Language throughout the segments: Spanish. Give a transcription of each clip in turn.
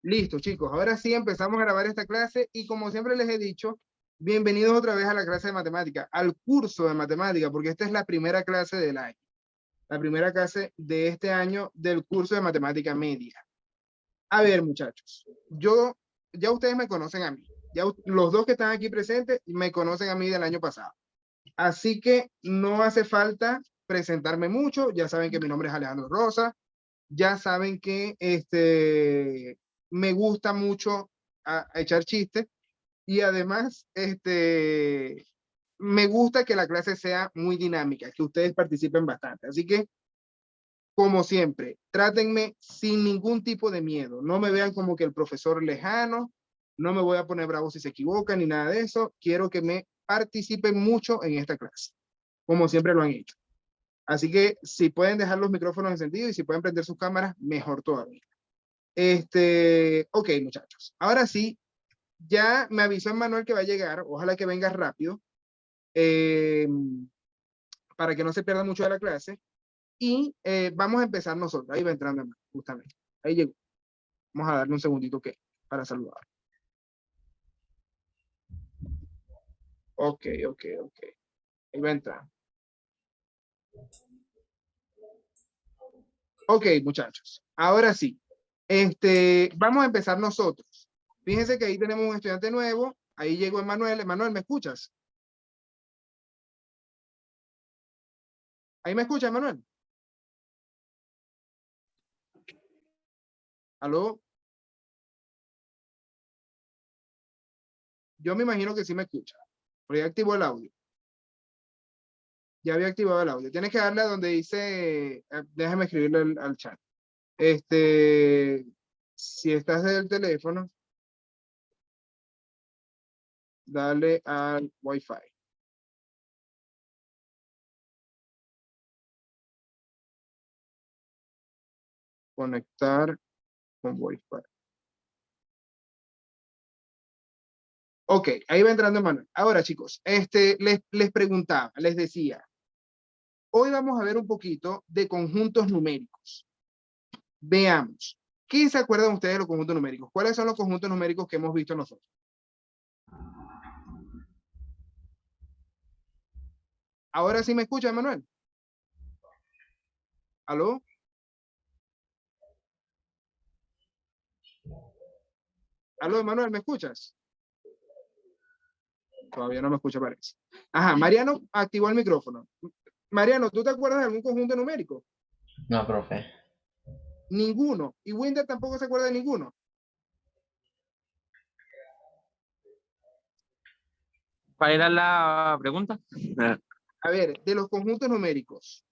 Listo, chicos. Ahora sí empezamos a grabar esta clase y como siempre les he dicho, bienvenidos otra vez a la clase de matemática, al curso de matemática, porque esta es la primera clase del año, la primera clase de este año del curso de matemática media. A ver, muchachos, ya ustedes me conocen a mí, los dos que están aquí presentes me conocen a mí del año pasado. Así que no hace falta presentarme mucho, ya saben que mi nombre es Alejandro Rosa, ya saben que me gusta mucho a echar chistes y además me gusta que la clase sea muy dinámica, que ustedes participen bastante. Así que, como siempre, trátenme sin ningún tipo de miedo. No me vean como que el profesor lejano, no me voy a poner bravo si se equivocan ni nada de eso. Quiero que me participen mucho en esta clase, como siempre lo han hecho. Así que si pueden dejar los micrófonos encendidos y si pueden prender sus cámaras, mejor todavía. Ok, muchachos. Ahora sí, ya me avisó Manuel que va a llegar. Ojalá que venga rápido para que no se pierda mucho de la clase. Y vamos a empezar nosotros. Ahí va entrando, justamente. Ahí llegó. Vamos a darle un segundito para saludar. Ok. Ahí va a entrar. Ok, muchachos. Ahora sí. Vamos a empezar nosotros. Fíjense que ahí tenemos un estudiante nuevo. Ahí llegó Emanuel. Emanuel, ¿me escuchas? ¿Ahí me escuchas, Emanuel? ¿Aló? Yo me imagino que sí me escucha. Pero ya activó el audio. Ya había activado el audio. Tienes que darle a donde dice, déjame escribirle al chat. Si estás desde el teléfono, dale al Wi-Fi. Conectar con Wi-Fi. Ok, ahí va entrando Manuel. Ahora, chicos, les preguntaba, les decía, hoy vamos a ver un poquito de conjuntos numéricos. Veamos, ¿qué se acuerdan ustedes de los conjuntos numéricos? ¿Cuáles son los conjuntos numéricos que hemos visto nosotros? Ahora sí me escucha, Manuel. ¿Aló? ¿Aló, Manuel, me escuchas? Todavía no me escucha, parece. Ajá, Mariano activó el micrófono. Mariano, ¿tú te acuerdas de algún conjunto numérico? No, profe. Ninguno. Y Winder tampoco se acuerda de ninguno. ¿Cuál era la pregunta? A ver, de los conjuntos numéricos.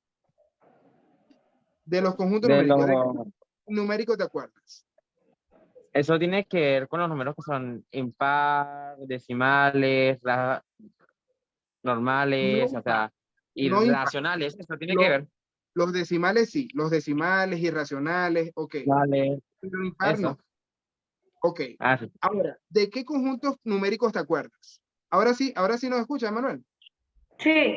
De los conjuntos De numéricos. los, ¿De qué numérico te acuerdas? eso tiene que ver con los números que son impar, decimales, No normales, o impar. sea, No impar. irracionales, eso tiene que Lo- ver. los decimales sí. Los decimales, irracionales, ok. Vale, Pero impar no. eso. Ok. Ah, sí. Ahora, ¿de qué conjuntos numéricos te acuerdas? Ahora sí nos escucha, Manuel. Sí.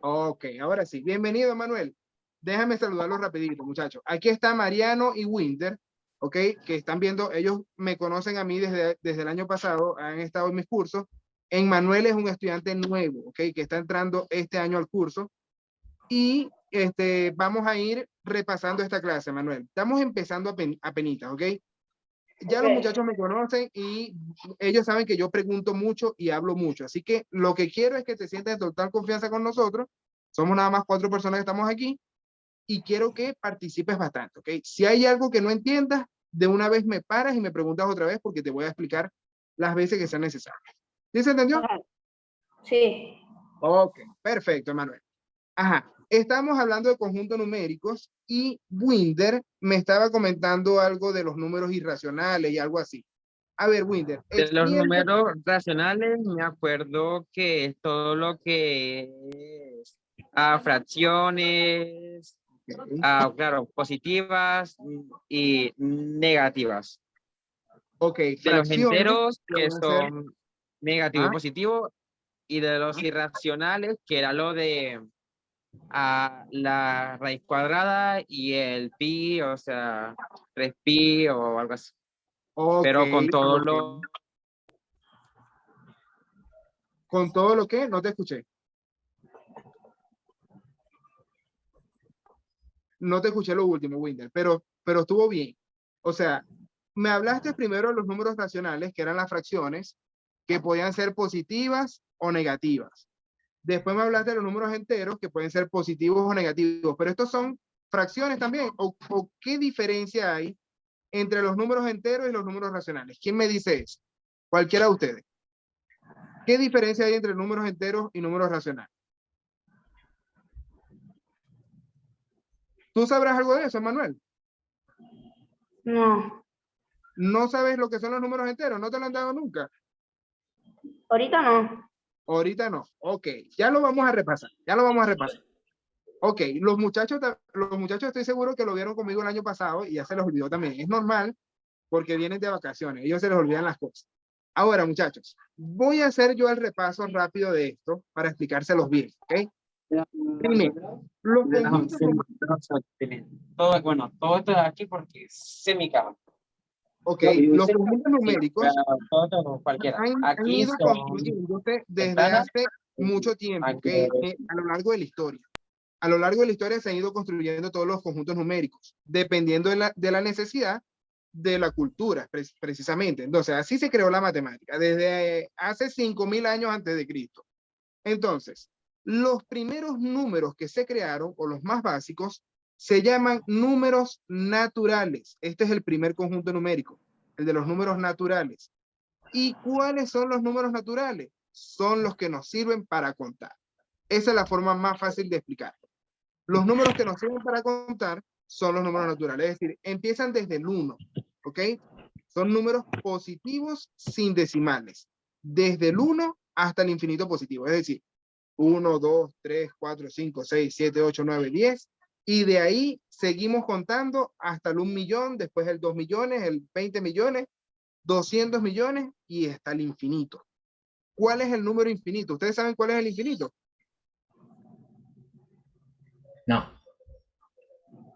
Ok, ahora sí. Bienvenido, Manuel. Déjame saludarlos rapidito, muchachos. Aquí está Mariano y Winder, ok, que están viendo, ellos me conocen a mí desde el año pasado, han estado en mis cursos. Manuel es un estudiante nuevo, ok, que está entrando este año al curso. Y vamos a ir repasando esta clase, Manuel. Estamos empezando a penitas, ok. Ya los muchachos me conocen y ellos saben que yo pregunto mucho y hablo mucho. Así que lo que quiero es que te sientas en total confianza con nosotros. Somos nada más 4 personas que estamos aquí y quiero que participes bastante, ¿ok? Si hay algo que no entiendas, de una vez me paras y me preguntas otra vez porque te voy a explicar las veces que sea necesario. ¿Sí se entendió? Ajá. Sí. Ok, perfecto, Manuel. Ajá, estamos hablando de conjuntos numéricos y Winder me estaba comentando algo de los números irracionales y algo así. A ver, Winder, De los extiende. números racionales, me acuerdo que es todo lo que es fracciones, claro, positivas y negativas. Ok, De los fracciones, enteros, lo que voy a hacer. son negativo y Ah, positivo, y de los irracionales, que era lo de la raíz cuadrada y el pi, o sea, 3pi o algo así. pero con todo ok. lo... ¿Con todo lo que? No te escuché. No te escuché lo último, Winder, pero estuvo bien. O sea, me hablaste primero de los números racionales, que eran las fracciones, que podían ser positivas o negativas. Después me hablaste de los números enteros, que pueden ser positivos o negativos, pero estos son fracciones también. ¿O qué diferencia hay entre los números enteros y los números racionales? ¿Quién me dice eso? Cualquiera de ustedes. ¿Qué diferencia hay entre números enteros y números racionales? ¿Tú sabrás algo de eso, Manuel? No, ¿No sabes lo que son los números enteros? ¿No te lo han dado nunca? ahorita no. Ahorita no. Ok, ya lo vamos a repasar. Ya lo vamos a repasar. Ok, los muchachos estoy seguro que lo vieron conmigo el año pasado y ya se les olvidó también. Es normal porque vienen de vacaciones. Ellos se les olvidan las cosas. Ahora, muchachos, voy a hacer yo el repaso rápido de esto para explicárselos bien. ¿Ok? Primero, los conjuntos Todo, bueno, todo esto de aquí porque se me caga. ok, los conjuntos numéricos Todo, cualquiera. han Aquí ido son construyéndose desde ventanas. hace mucho tiempo, ¿ok? Aquí, A lo largo de la historia. A lo largo de la historia se han ido construyendo todos los conjuntos numéricos, dependiendo de la necesidad de la cultura, precisamente. Entonces, así se creó la matemática, desde hace 5.000 años antes de Cristo. Entonces, los primeros números que se crearon, o los más básicos, se llaman números naturales. Este es el primer conjunto numérico, el de los números naturales. ¿Y cuáles son los números naturales? Son los que nos sirven para contar. Esa es la forma más fácil de explicar. Los números que nos sirven para contar son los números naturales, es decir, empiezan desde el 1, ¿ok? Son números positivos sin decimales, desde el 1 hasta el infinito positivo, es decir, 1, 2, 3, 4, 5, 6, 7, 8, 9, 10, y de ahí seguimos contando hasta el 1 millón, después el 2 millones, el 20 millones, 200 millones y hasta el infinito. ¿Cuál es el número infinito? ¿Ustedes saben cuál es el infinito? No.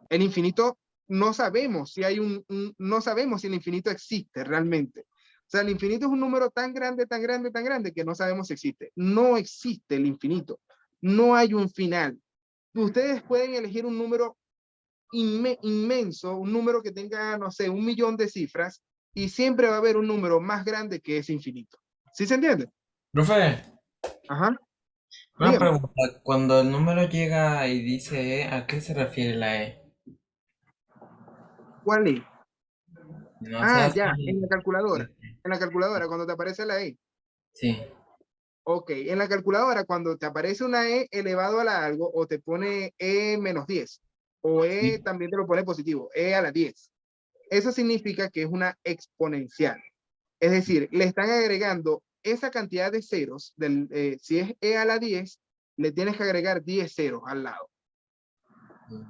El infinito no sabemos si hay no sabemos si el infinito existe realmente. O sea, el infinito es un número tan grande, tan grande, tan grande que no sabemos si existe. No existe el infinito. No hay un final. Ustedes pueden elegir un número inmenso, un número que tenga, no sé, 1 millón de cifras, y siempre va a haber un número más grande que ese infinito. ¿Sí se entiende? Profe, Ajá. una Dígame. pregunta. Cuando el número llega y dice E, ¿a qué se refiere la E? ¿Cuál es? No Ah, seas... ya, en la calculadora. En la calculadora, cuando te aparece la E. Sí. Ok, en la calculadora, cuando te aparece una E elevado a la algo, o te pone E menos 10, o E Sí. también te lo pone positivo, E a la 10. Eso significa que es una exponencial. Es decir, le están agregando esa cantidad de ceros, si es E a la 10, le tienes que agregar 10 ceros al lado.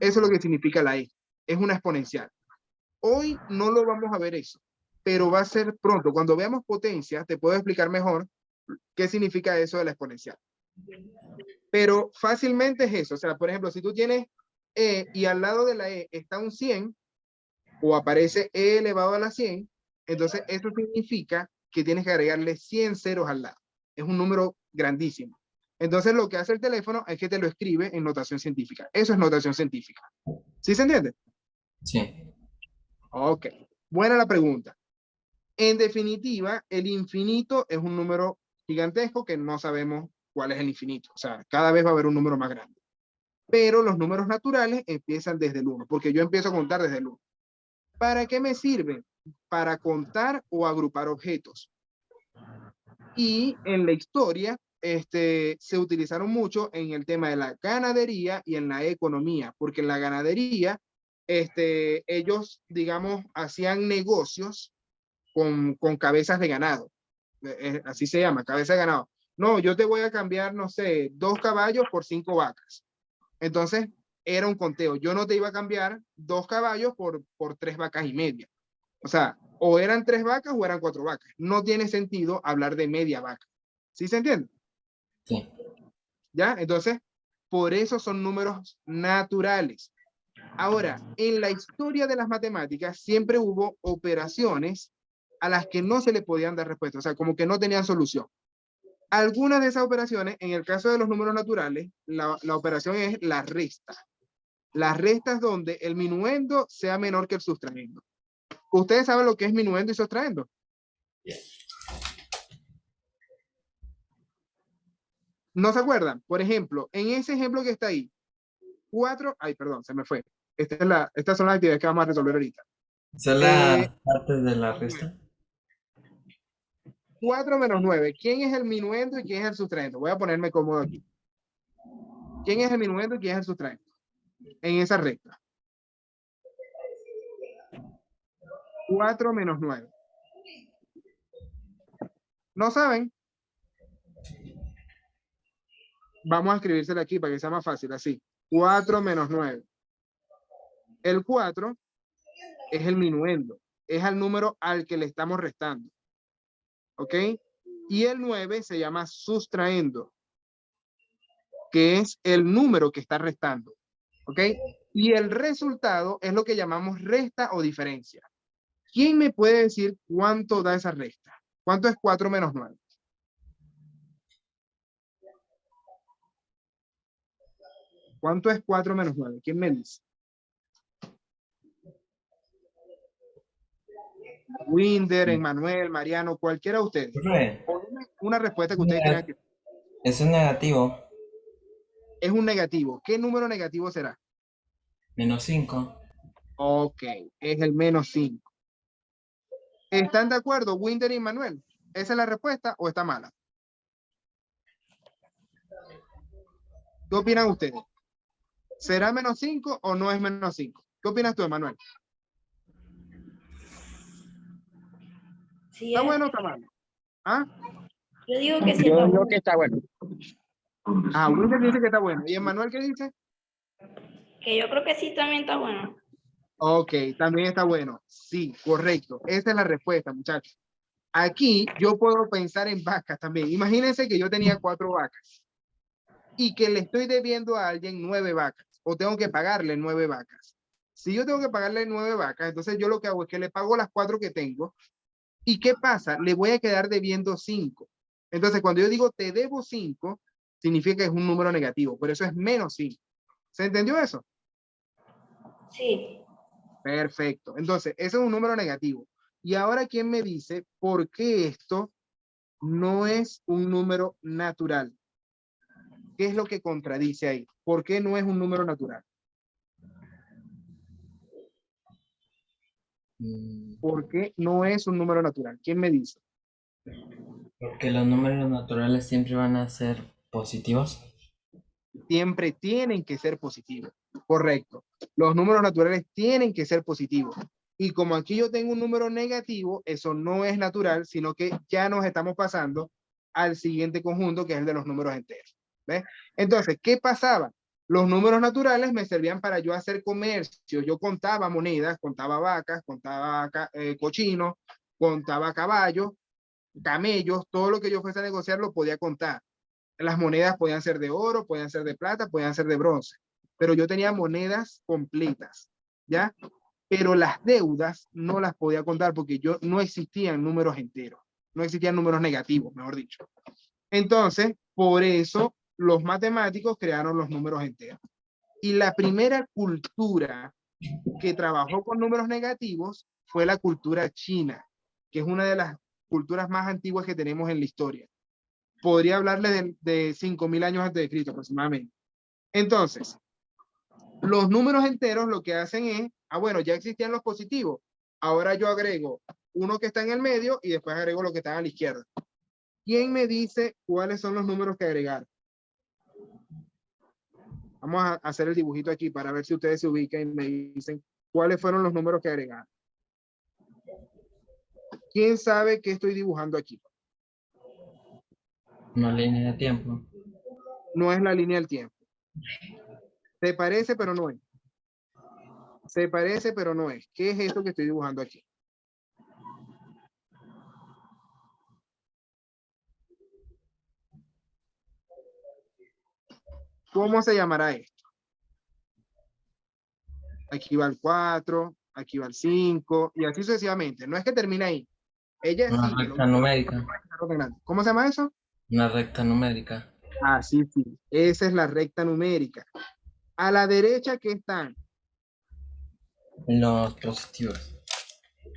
Eso es lo que significa la E. Es una exponencial. Hoy no lo vamos a ver eso, pero va a ser pronto. Cuando veamos potencia, te puedo explicar mejor qué significa eso de la exponencial. Pero fácilmente es eso. O sea, por ejemplo, si tú tienes E y al lado de la E está un 100, o aparece E elevado a la 100, entonces eso significa que tienes que agregarle 100 ceros al lado. Es un número grandísimo. Entonces lo que hace el teléfono es que te lo escribe en notación científica. Eso es notación científica. ¿Sí se entiende? Sí. Ok. Buena la pregunta. En definitiva, el infinito es un número gigantesco que no sabemos cuál es el infinito. O sea, cada vez va a haber un número más grande. Pero los números naturales empiezan desde el 1, porque yo empiezo a contar desde el 1. ¿Para qué me sirven? Para contar o agrupar objetos. Y en la historia se utilizaron mucho en el tema de la ganadería y en la economía, porque en la ganadería ellos, digamos, hacían negocios con cabezas de ganado. Así se llama, cabeza de ganado. No, yo te voy a cambiar, no sé, 2 caballos por 5 vacas. Entonces, era un conteo. Yo no te iba a cambiar 2 caballos por 3 vacas y media. O sea, o eran 3 vacas o eran 4 vacas. No tiene sentido hablar de media vaca. ¿Sí se entiende? Sí. ¿Ya? Entonces, por eso son números naturales. Ahora, en la historia de las matemáticas siempre hubo operaciones a las que no se le podían dar respuesta, o sea, como que no tenían solución. Algunas de esas operaciones, en el caso de los números naturales, la operación es la resta. La resta es donde el minuendo sea menor que el sustraendo. ¿Ustedes saben lo que es minuendo y sustraendo? ¿No se acuerdan? Por ejemplo, en ese ejemplo que está ahí, 4, ay, perdón, se me fue. Estas son las actividades que vamos a resolver ahorita. Son las partes de la resta. 4 menos 9. ¿Quién es el minuendo y quién es el sustraendo? Voy a ponerme cómodo aquí. ¿Quién es el minuendo y quién es el sustraendo? En esa recta. 4 menos 9. ¿No saben? Vamos a escribírselo aquí para que sea más fácil, así. 4 menos 9. El 4 es el minuendo. Es el número al que le estamos restando. ¿Ok? Y el 9 se llama sustraendo, que es el número que está restando. ¿Ok? Y el resultado es lo que llamamos resta o diferencia. ¿Quién me puede decir cuánto da esa resta? ¿Cuánto es 4 menos 9? ¿Cuánto es 4 menos 9? ¿Quién me dice? Winder, Emmanuel, Mariano, cualquiera de ustedes. Profe, Una respuesta que ustedes crean que es un negativo. es un negativo. ¿Qué número negativo será? -5. Ok, es el -5. ¿Están de acuerdo, Winder y Manuel? ¿Esa es la respuesta o está mala? ¿Qué opinan ustedes? ¿Será -5 o no es -5? ¿Qué opinas tú, Manuel? Sí, ¿Está bueno o está malo? ¿Ah? yo digo que sí Yo está digo bueno. que está bueno. Ah, Winder dice que está bueno. ¿Y Manuel qué dice? Que yo creo que sí también está bueno. Ok, también está bueno. Sí, correcto. Esa es la respuesta, muchachos. Aquí yo puedo pensar en vacas también. Imagínense que yo tenía 4 vacas y que le estoy debiendo a alguien 9 vacas o tengo que pagarle 9 vacas. Si yo tengo que pagarle 9 vacas, entonces yo lo que hago es que le pago las 4 que tengo. ¿Y qué pasa? Le voy a quedar debiendo 5. Entonces, cuando yo digo te debo 5, significa que es un número negativo. Por eso es -5. ¿Se entendió eso? Sí. Perfecto. Entonces, ese es un número negativo. Y ahora, ¿quién me dice por qué esto no es un número natural? ¿Qué es lo que contradice ahí? ¿Por qué no es un número natural? ¿Por qué no es un número natural? ¿Quién me dice? Porque los números naturales siempre van a ser positivos. Siempre tienen que ser positivos. Correcto. Los números naturales tienen que ser positivos. Y como aquí yo tengo un número negativo, eso no es natural, sino que ya nos estamos pasando al siguiente conjunto, que es el de los números enteros. ¿Ves? Entonces, ¿qué pasaba? Los números naturales me servían para yo hacer comercio. Yo contaba monedas, contaba vacas, contaba cochinos, contaba caballos, camellos, todo lo que yo fuese a negociar lo podía contar. Las monedas podían ser de oro, podían ser de plata, podían ser de bronce, pero yo tenía monedas completas, ¿ya? Pero las deudas no las podía contar porque yo no existían números enteros, no existían números negativos, mejor dicho. Entonces, por eso los matemáticos crearon los números enteros. Y la primera cultura que trabajó con números negativos fue la cultura china, que es una de las culturas más antiguas que tenemos en la historia. Podría hablarle de 5.000 años antes de Cristo aproximadamente. Entonces, los números enteros lo que hacen es, bueno, ya existían los positivos, ahora yo agrego uno que está en el medio y después agrego lo que está a la izquierda. ¿Quién me dice cuáles son los números que agregar? Vamos a hacer el dibujito aquí para ver si ustedes se ubican y me dicen cuáles fueron los números que agregaron. ¿Quién sabe qué estoy dibujando aquí? Una línea de tiempo. No es la línea del tiempo. Se parece, pero no es. Se parece, pero no es. ¿Qué es esto que estoy dibujando aquí? ¿Cómo se llamará esto? Aquí va el 4, aquí va el 5 y así sucesivamente. No es que termine ahí. Ella Una sigue. recta numérica. ¿Cómo se llama eso? Una recta numérica. Ah, sí, sí. Esa es la recta numérica. A la derecha, ¿qué están? Los positivos.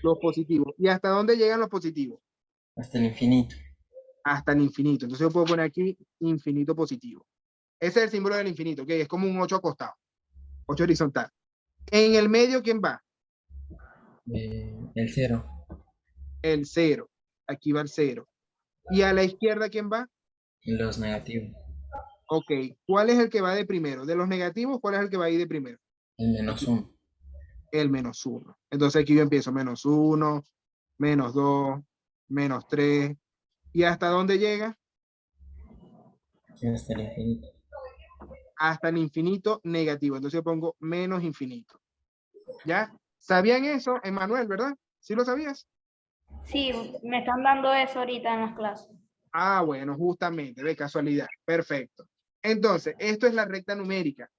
Los positivos. ¿Y hasta dónde llegan los positivos? Hasta el infinito. Hasta el infinito. Entonces yo puedo poner aquí infinito positivo. Ese es el símbolo del infinito, que es como un 8 acostado, 8 horizontal. En el medio, ¿quién va? El cero. El 0. Aquí va el 0. ¿Y a la izquierda, quién va? Los negativos. Ok. ¿Cuál es el que va de primero? De los negativos, ¿cuál es el que va a ir de primero? El menos 1. El menos 1. Entonces aquí yo empiezo menos 1, menos 2, menos 3. ¿Y hasta dónde llega? Hasta el infinito. Hasta el infinito negativo. Entonces yo pongo menos infinito. ¿Ya? ¿Sabían eso, Emanuel, verdad? ¿Sí lo sabías? Sí, me están dando eso ahorita en las clases. Ah, bueno, justamente, de casualidad. Perfecto. Entonces, esto es la recta numérica.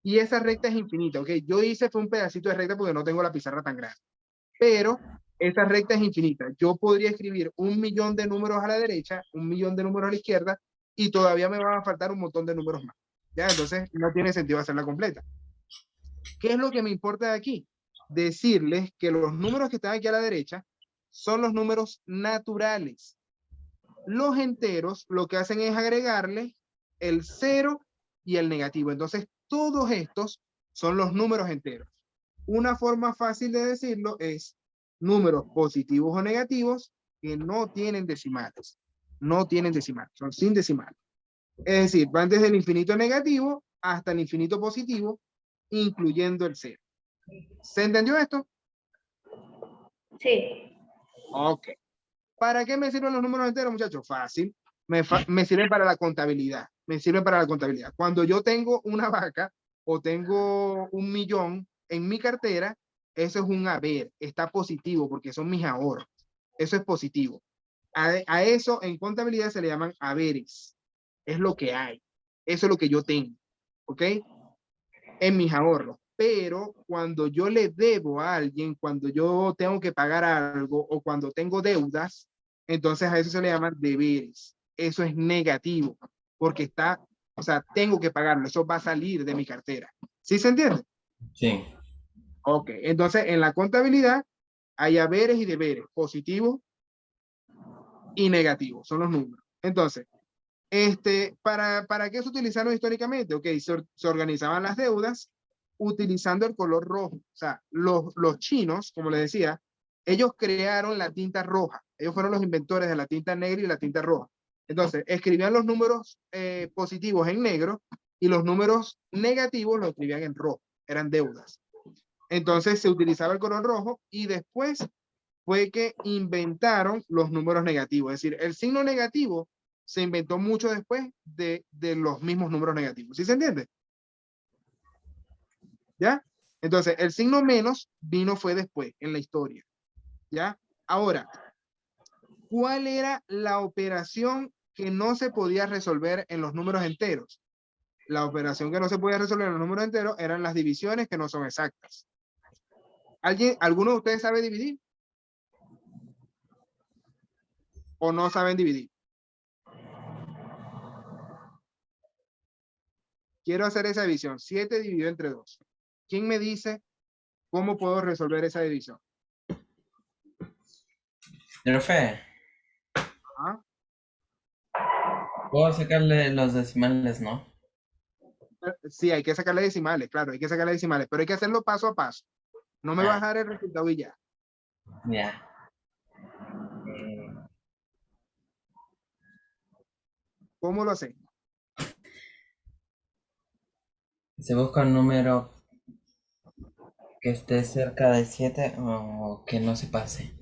Y esa recta es infinita, ¿ok? Yo hice fue un pedacito de recta porque no tengo la pizarra tan grande. Pero esa recta es infinita. Yo podría escribir 1.000.000 de números a la derecha, 1.000.000 de números a la izquierda, y todavía me van a faltar un montón de números más. ¿Ya? Entonces, no tiene sentido hacerla completa. ¿Qué es lo que me importa de aquí? Decirles que los números que están aquí a la derecha son los números naturales. Los enteros lo que hacen es agregarle el 0 y el negativo. Entonces, todos estos son los números enteros. Una forma fácil de decirlo es números positivos o negativos que no tienen decimales. No tienen decimales, son sin decimales. Es decir, van desde el infinito negativo hasta el infinito positivo, incluyendo el 0. ¿Se entendió esto? Sí. Ok. ¿Para qué me sirven los números enteros, muchachos? Fácil. Me sirven para la contabilidad. Me sirven para la contabilidad. Cuando yo tengo una vaca o tengo 1.000.000 en mi cartera, eso es un haber. Está positivo porque son mis ahorros. Eso es positivo. A eso en contabilidad se le llaman haberes. Es lo que hay. Eso es lo que yo tengo. ¿Ok? En mis ahorros. Pero cuando yo le debo a alguien, cuando yo tengo que pagar algo o cuando tengo deudas, entonces a eso se le llaman deberes. Eso es negativo porque está, o sea, tengo que pagarlo. Eso va a salir de mi cartera. ¿Sí se entiende? Sí. Ok. Entonces en la contabilidad hay haberes y deberes, positivos y negativos. Son los números. Entonces, ¿para qué se utilizaron históricamente? Ok, se organizaban las deudas utilizando el color rojo. O sea, los chinos, como les decía, ellos crearon la tinta roja. Ellos fueron los inventores de la tinta negra y la tinta roja. Entonces, escribían los números positivos en negro y los números negativos los escribían en rojo. Eran deudas. Entonces, se utilizaba el color rojo y después fue que inventaron los números negativos. Es decir, el signo negativo se inventó mucho después de los mismos números negativos. ¿Sí se entiende? ¿Ya? Entonces, el signo menos fue después en la historia. ¿Ya? Ahora, ¿cuál era la operación que no se podía resolver en los números enteros? La operación que no se podía resolver en los números enteros eran las divisiones que no son exactas. ¿Alguno de ustedes sabe dividir? ¿O no saben dividir? Quiero hacer esa división. 7 dividido entre 2. ¿Quién me dice cómo puedo resolver esa división? Profe, ¿Ah? puedo sacarle los decimales, ¿no? Sí, hay que sacarle decimales, claro, hay que sacarle decimales, pero hay que hacerlo paso a paso. No me vas a dar el resultado y ya. Ya. Eh, ¿Cómo lo hacemos? Se busca un número que esté cerca de 7 o que no se pase.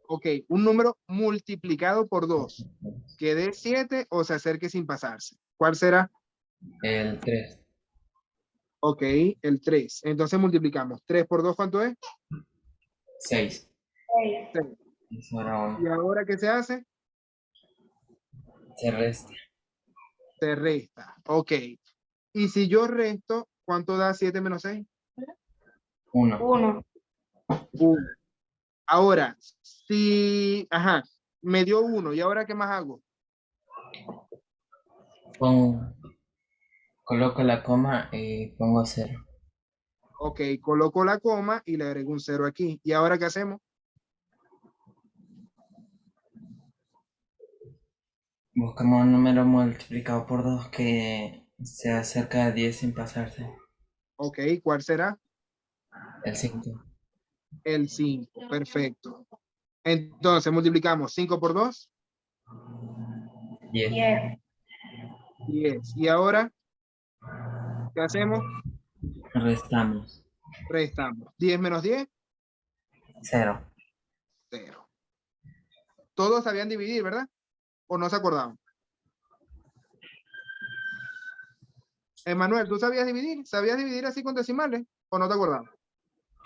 Ok, un número multiplicado por 2, que dé 7 o se acerque sin pasarse. ¿Cuál será? El 3. Ok, el 3. Entonces multiplicamos. 3 por 2, ¿cuánto es? 6. 6. ¿Y ahora qué se hace? Se resta. Se resta. Ok. Y si yo resto, ¿cuánto da 7 menos 6? 1. 1. 1. Ahora, si, ajá, me dio 1, ¿y ahora qué más hago? Coloco la coma y pongo 0. Ok, coloco la coma y le agrego un 0 aquí. ¿Y ahora qué hacemos? Buscamos un número multiplicado por 2 que sea cerca de 10 sin pasarse. Ok, ¿cuál será? El 5. El 5, perfecto. Entonces, multiplicamos 5 por 2, 10. 10. 10. ¿Y ahora qué hacemos? Restamos. Restamos. 10 menos 10, 0. 0. Todos sabían dividir, ¿verdad? ¿O no se acordaban? Emanuel, ¿tú sabías dividir? ¿Sabías dividir así con decimales? ¿O no te acordabas?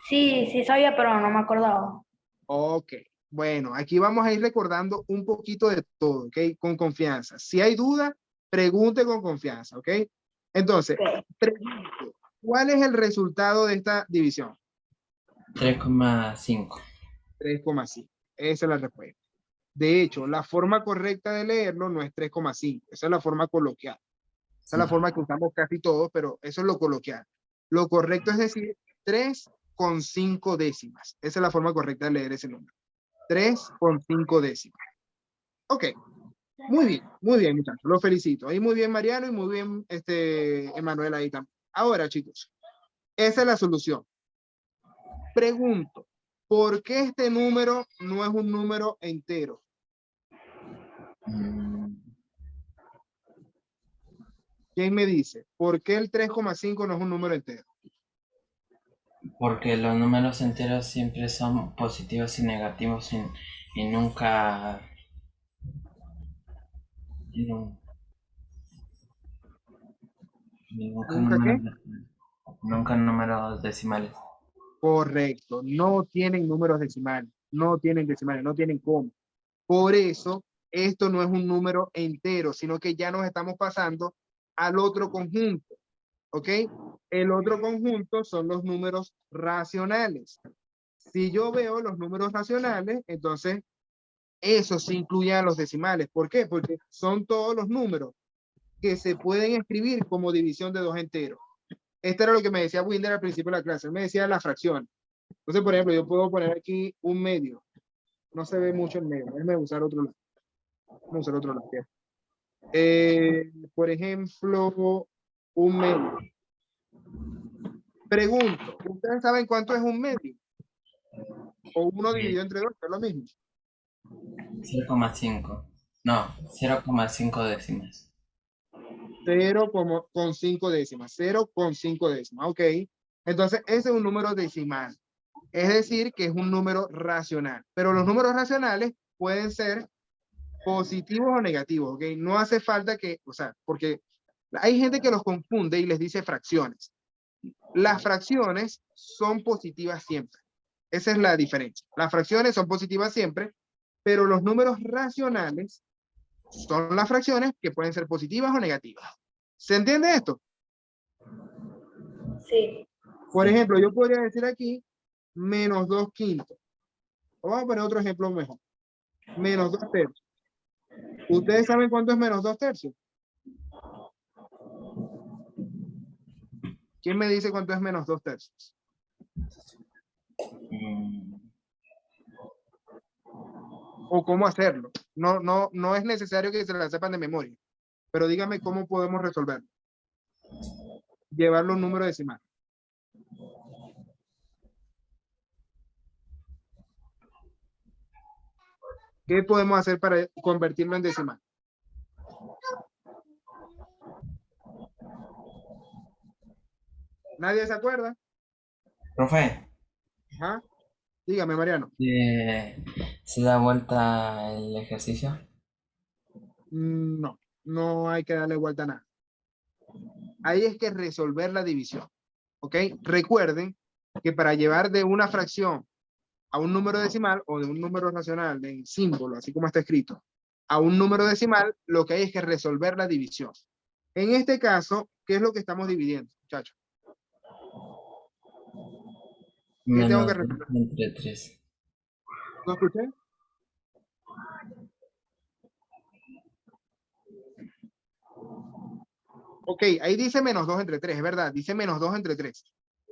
Sí, sí sabía, pero no me acordaba. Ok. Bueno, aquí vamos a ir recordando un poquito de todo, ¿ok? Con confianza. Si hay duda, pregunte con confianza, ¿ok? Entonces, Ok. pregunto, ¿cuál es el resultado de esta división? 3,5. 3,5. Esa es la respuesta. De hecho, la forma correcta de leerlo no es 3,5. Esa es la forma coloquial. Esa es la forma que usamos casi todos, pero eso es lo coloquial. Lo correcto es decir 3,5 décimas. Esa es la forma correcta de leer ese número. 3,5 décimas. Ok, muy bien, muchachos. Los felicito. Ahí muy bien, Mariano, y muy bien, Emanuel ahí también. Ahora, chicos, esa es la solución. Pregunto, ¿por qué este número no es un número entero? Mm, ¿Quién me dice? ¿Por qué el 3,5 no es un número entero? Porque los números enteros siempre son positivos y negativos y nunca, y nu- y ¿Nunca qué? nunca números decimales. Correcto, no tienen números decimales, no tienen decimales, no tienen coma. Por eso, esto no es un número entero, sino que ya nos estamos pasando al otro conjunto, ¿ok? El otro conjunto son los números racionales. Si yo veo los números racionales, entonces eso sí incluye a los decimales. ¿Por qué? Porque son todos los números que se pueden escribir como división de dos enteros. Esto era lo que me decía Winder al principio de la clase. Él me decía la fracción. Entonces, por ejemplo, yo puedo poner aquí un medio. No se ve mucho el medio. Déjame usar otro lado. Vamos a usar otro lado. Por ejemplo, un medio. Pregunto, ¿ustedes saben cuánto es un medio? O uno dividido entre dos, es lo mismo. 0,5. No, 0,5 décimas. 0,5 décimas. 0,5 décimas. Ok. Entonces, ese es un número decimal. Es decir, que es un número racional. Pero los números racionales pueden ser positivos o negativos, ¿ok? No hace falta que, o sea, porque hay gente que los confunde y les dice fracciones. Las fracciones son positivas siempre. Esa es la diferencia. Las fracciones son positivas siempre, pero los números racionales son las fracciones que pueden ser positivas o negativas. ¿Se entiende esto? Sí. Por Sí. ejemplo, yo podría decir aquí menos 2 quintos. O vamos a poner otro ejemplo mejor. Menos 2 tercios. ¿Ustedes saben cuánto es menos 2 tercios? ¿Quién me dice cuánto es menos 2 tercios? Mm, O cómo hacerlo. No es necesario que se la sepan de memoria, pero dígame cómo podemos resolverlo. Llevarlo a un número decimal. ¿Qué podemos hacer para convertirlo en decimal? ¿Nadie se acuerda? Profe, Ajá. Dígame, Mariano. ¿se da vuelta el ejercicio? No, no hay que darle vuelta a nada. Ahí es que resolver la división. ¿Ok? Recuerden que para llevar de una fracción a un número decimal o de un número racional en símbolo, así como está escrito, a un número decimal, lo que hay es que resolver la división. En este caso, ¿qué es lo que estamos dividiendo, muchachos? ¿Qué tengo que Menos 2 resolver? entre 3. ¿No escuché? Ok, ahí dice menos 2 entre 3, es verdad, dice menos 2 entre 3,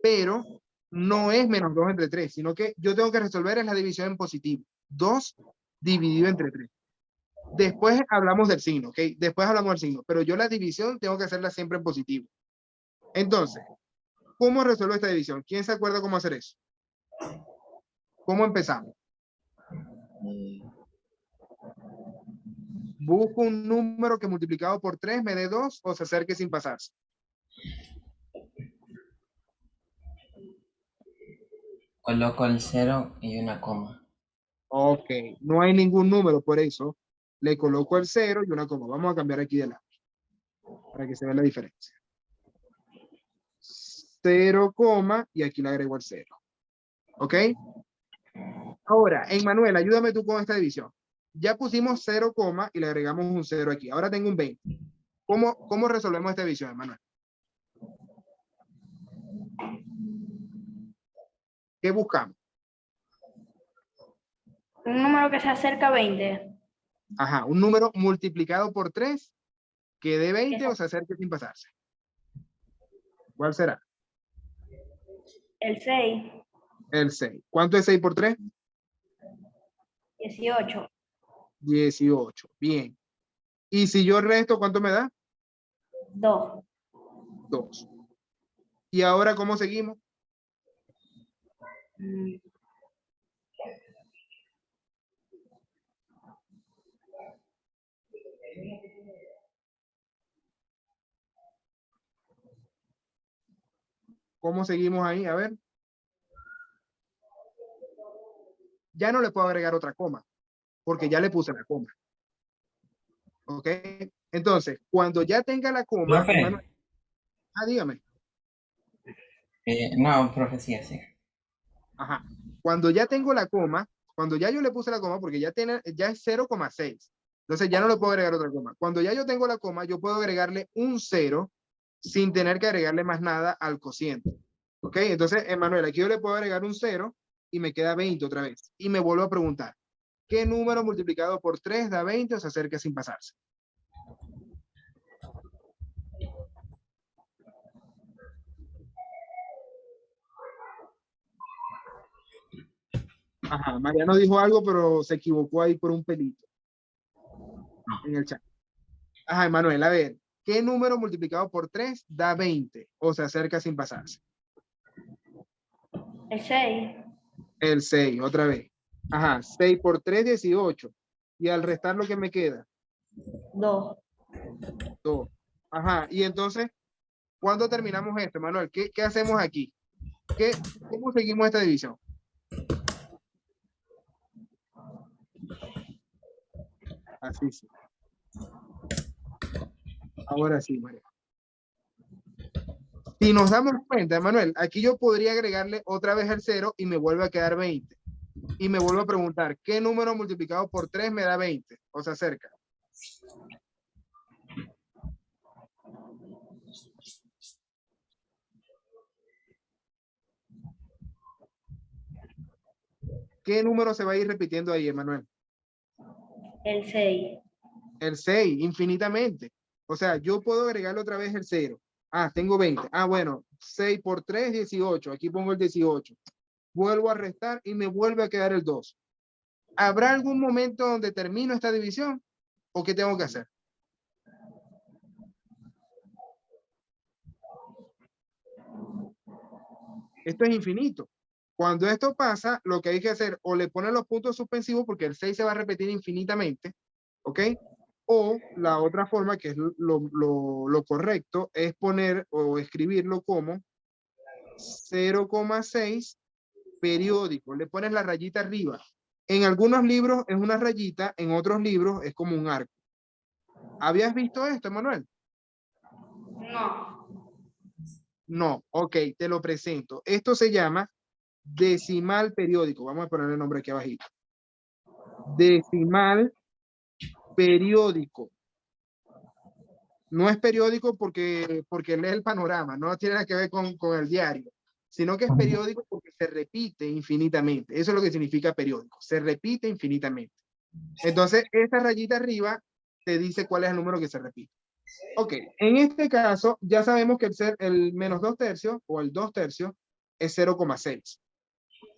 pero no es menos 2 entre 3, sino que yo tengo que resolver es la división en positivo. 2 dividido entre 3. Después hablamos del signo, ¿ok? Después hablamos del signo, pero yo la división tengo que hacerla siempre en positivo. Entonces, ¿cómo resuelvo esta división? ¿Quién se acuerda cómo hacer eso? ¿Cómo empezamos? ¿Busco un número que multiplicado por 3 me dé 2 o se acerque sin pasarse? Coloco el 0 y una coma. Ok, no hay ningún número, por eso le coloco el 0 y una coma. Vamos a cambiar aquí de lado para que se vea la diferencia. 0, y aquí le agrego el 0. ¿Ok? Ahora, Emmanuel, ayúdame tú con esta división. Ya pusimos 0, y le agregamos un 0 aquí. Ahora tengo un 20. ¿Cómo resolvemos esta división, Emmanuel? ¿Qué buscamos? Un número que se acerca a 20. Ajá, un número multiplicado por 3 que dé 20 o se acerque sin pasarse. ¿Cuál será? El 6. El 6. ¿Cuánto es 6 por 3? 18. 18. Bien. Y si yo resto, ¿cuánto me da? 2. 2. ¿Y ahora cómo seguimos? ¿Cómo seguimos ahí? A ver. Ya no le puedo agregar otra coma, porque ya le puse la coma. ¿Ok? Entonces, cuando ya tenga la coma, Profe. Emmanuel, dígame. No, profe, sí, así. Ajá. Cuando ya tengo la coma, cuando ya yo le puse la coma, porque ya es 0,6. Entonces ya no le puedo agregar otra coma. Cuando ya yo tengo la coma, yo puedo agregarle un 0 sin tener que agregarle más nada al cociente. ¿Ok? Entonces, Emmanuel, aquí yo le puedo agregar un 0 y me queda 20 otra vez. Y me vuelvo a preguntar, ¿qué número multiplicado por 3 da 20 o se acerca sin pasarse? Ajá, Mariano dijo algo, pero se equivocó ahí por un pelito en el chat. Ajá, Emanuel, a ver, ¿qué número multiplicado por 3 da 20 o se acerca sin pasarse? El 6. El 6, otra vez. Ajá, 6 por 3, 18. Y al restar lo que me queda, 2. 2. Ajá, y entonces, ¿cuándo terminamos esto, Manuel? ¿Qué hacemos aquí? ¿Cómo seguimos esta división? Así sí. Ahora sí, María. Si nos damos cuenta, Manuel, aquí yo podría agregarle otra vez el 0 y me vuelve a quedar 20. Y me vuelvo a preguntar, ¿qué número multiplicado por 3 me da 20? O se acerca. ¿Qué número se va a ir repitiendo ahí, Emanuel? El 6. El 6, infinitamente. O sea, yo puedo agregarle otra vez el 0. Ah, tengo 20. Ah, bueno, 6 por 3, 18. Aquí pongo el 18. Vuelvo a restar y me vuelve a quedar el 2. ¿Habrá algún momento donde termino esta división? ¿O qué tengo que hacer? Esto es infinito. Cuando esto pasa, lo que hay que hacer, o le ponen los puntos suspensivos porque el 6 se va a repetir infinitamente, ¿ok? O la otra forma, que es lo correcto, es poner o escribirlo como 0,6 periódico. Le pones la rayita arriba. En algunos libros es una rayita, en otros libros es como un arco. ¿Habías visto esto, Manuel? No. No, ok, te lo presento. Esto se llama decimal periódico. Vamos a poner el nombre aquí abajito. Decimal periódico. No es periódico porque lee el panorama, no tiene nada que ver con el diario, sino que es periódico porque se repite infinitamente. Eso es lo que significa periódico. Se repite infinitamente. Entonces, esta rayita arriba te dice cuál es el número que se repite. Ok, en este caso ya sabemos que el menos 2/3 o el 2/3 es 0,6.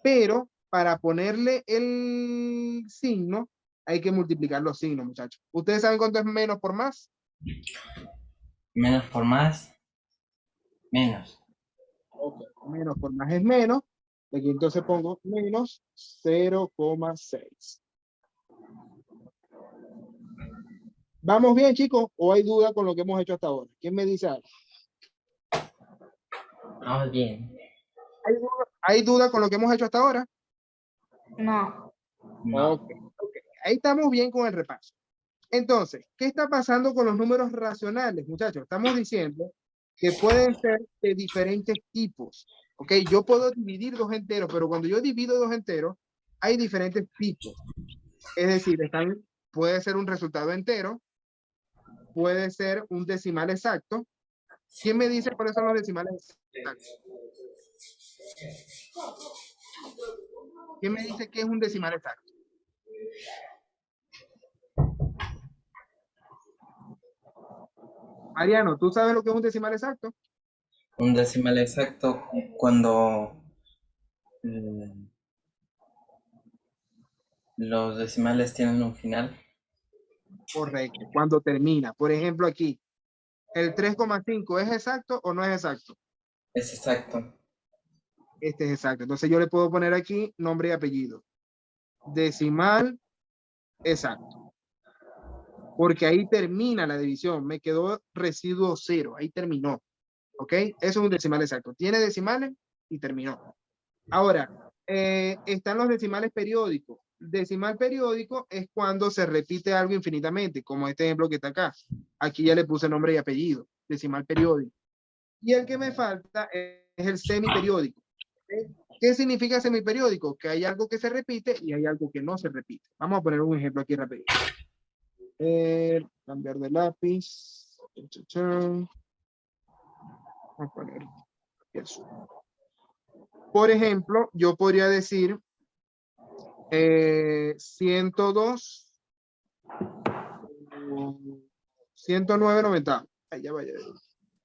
Pero para ponerle el signo, hay que multiplicar los signos, muchachos. ¿Ustedes saben cuánto es menos por más? Menos por más, menos. Ok, menos por más es menos. Aquí entonces pongo menos 0,6. ¿Vamos bien, chicos? ¿O hay duda con lo que hemos hecho hasta ahora? ¿Quién me dice algo? Vamos bien. ¿Hay duda con lo que hemos hecho hasta ahora? No. No. Ok. Ahí estamos bien con el repaso. Entonces, ¿qué está pasando con los números racionales, muchachos? Estamos diciendo que pueden ser de diferentes tipos. ¿Ok? Yo puedo dividir dos enteros, pero cuando yo divido dos enteros, hay diferentes tipos. Es decir, puede ser un resultado entero, puede ser un decimal exacto. ¿Quién me dice cuáles son los decimales exactos? ¿Quién me dice qué es un decimal exacto? Mariano, ¿tú sabes lo que es un decimal exacto? Un decimal exacto cuando los decimales tienen un final. Correcto, cuando termina. Por ejemplo, aquí, ¿el 3,5 es exacto o no es exacto? Es exacto. Este es exacto. Entonces yo le puedo poner aquí nombre y apellido. Decimal exacto. Porque ahí termina la división. Me quedó residuo 0. Ahí terminó. ¿Ok? Eso es un decimal exacto. Tiene decimales y terminó. Ahora, están los decimales periódicos. Decimal periódico es cuando se repite algo infinitamente, como este ejemplo que está acá. Aquí ya le puse nombre y apellido. Decimal periódico. Y el que me falta es el semiperiódico. ¿Ok? ¿Qué significa semiperiódico? Que hay algo que se repite y hay algo que no se repite. Vamos a poner un ejemplo aquí rápido. Cambiar de lápiz. Vamos a poner aquí azul. Por ejemplo, yo podría decir 102, 109,90. Ahí ya vaya.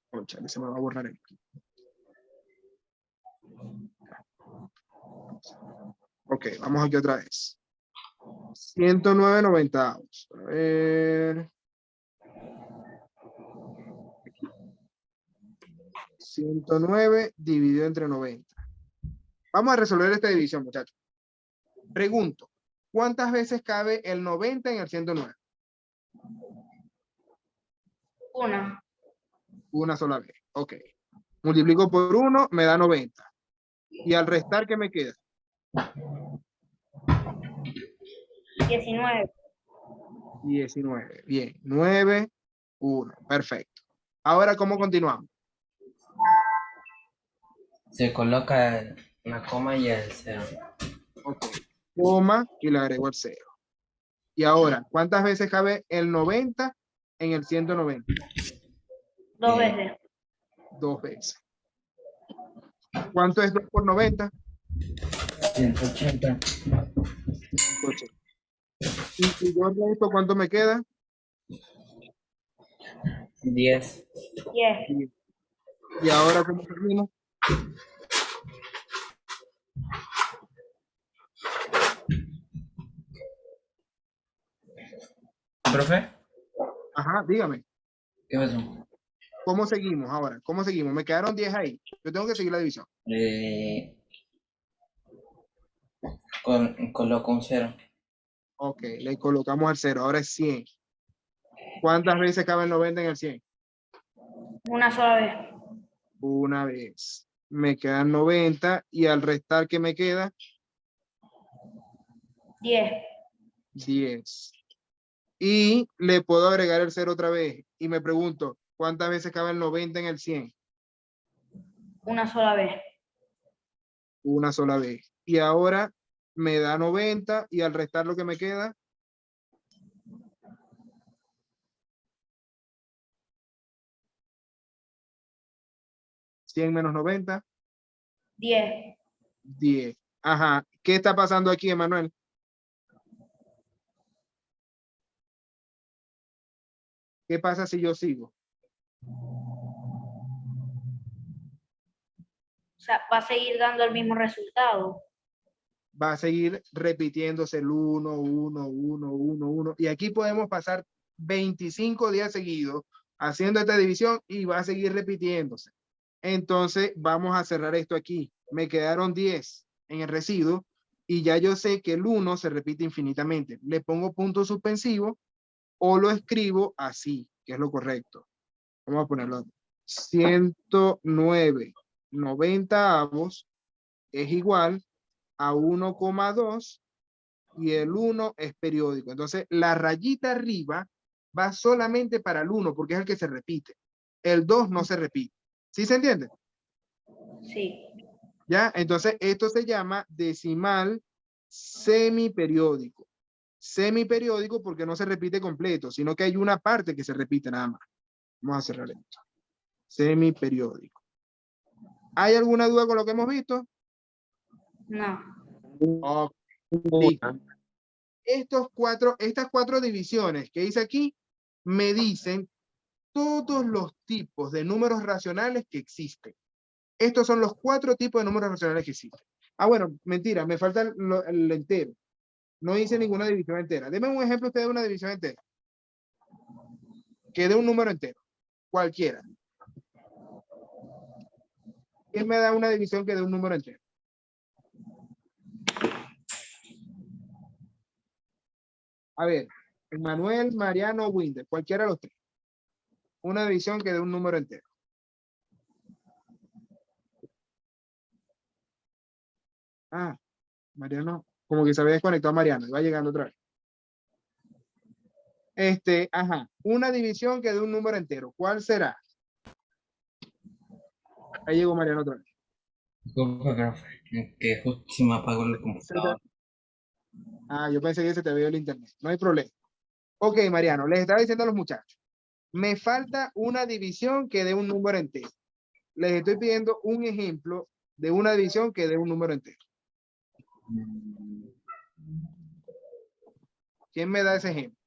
Concha, se me va a borrar aquí. Ok, vamos aquí otra vez. 109,90. A ver. 109 dividido entre 90. Vamos a resolver esta división, muchachos. Pregunto, ¿cuántas veces cabe el 90 en el 109? Una. Una sola vez. Ok. Multiplico por 1, me da 90. Y al restar, ¿qué me queda? 19. 19. Bien. 9, 1. Perfecto. Ahora, ¿cómo continuamos? Se coloca la coma y el cero. Ok. Coma y le agrego el 0. Y ahora, ¿cuántas veces cabe el 90 en el 190? 2 veces. 2 veces. ¿Cuánto es 2 por 90? 180. 180. Y si yo resto, ¿cuánto me queda? 10. 10. 10. Y ahora, ¿cómo termino? ¿Profe? Ajá, dígame. ¿Qué pasó? ¿Cómo seguimos ahora? ¿Cómo seguimos? Me quedaron 10 ahí. Yo tengo que seguir la división. Coloco un cero. Ok, le colocamos al 0. Ahora es 100. ¿Cuántas veces cabe el 90 en el 100? Una sola vez. Una vez. Me quedan 90 y al restar, ¿qué me queda? 10. 10. Y le puedo agregar el 0 otra vez. Y me pregunto, ¿cuántas veces cabe el 90 en el 100? Una sola vez. Una sola vez. Y ahora me da 90 y al restar lo que me queda, 100 menos 90, 10. 10. Ajá. ¿Qué está pasando aquí, Emanuel? ¿Qué pasa si yo sigo? O sea, va a seguir dando el mismo resultado. Va a seguir repitiéndose el 1, 1, 1, 1, 1. Y aquí podemos pasar 25 días seguidos haciendo esta división y va a seguir repitiéndose. Entonces, vamos a cerrar esto aquí. Me quedaron 10 en el residuo y ya yo sé que el 1 se repite infinitamente. Le pongo punto suspensivo o lo escribo así, que es lo correcto. Vamos a ponerlo. 109 90avos es igual a 1,2 y el 1 es periódico. Entonces, la rayita arriba va solamente para el 1 porque es el que se repite. El 2 no se repite. ¿Sí se entiende? Sí. ¿Ya? Entonces, esto se llama decimal semiperiódico. Semiperiódico porque no se repite completo, sino que hay una parte que se repite nada más. Vamos a cerrar esto. Semiperiódico. ¿Hay alguna duda con lo que hemos visto? No. Ok, listo. Estas cuatro divisiones que hice aquí me dicen todos los tipos de números racionales que existen. Estos son los 4 tipos de números racionales que existen. Ah, bueno, mentira, me falta el entero. No hice ninguna división entera. Deme un ejemplo usted de una división entera. Que dé un número entero. Cualquiera. ¿Quién me da una división que dé un número entero? A ver, Manuel, Mariano, Winder, cualquiera de los 3. Una división que dé un número entero. Ah, Mariano, como que se había desconectado Mariano, va llegando otra vez. Ajá, una división que dé un número entero. ¿Cuál será? Ahí llegó Mariano otra vez. Disculpa, que justo se me apagó el computador. Ah, yo pensé que se te había ido el internet. No hay problema. Ok, Mariano, les estaba diciendo a los muchachos. Me falta una división que dé un número entero. Les estoy pidiendo un ejemplo de una división que dé un número entero. ¿Quién me da ese ejemplo?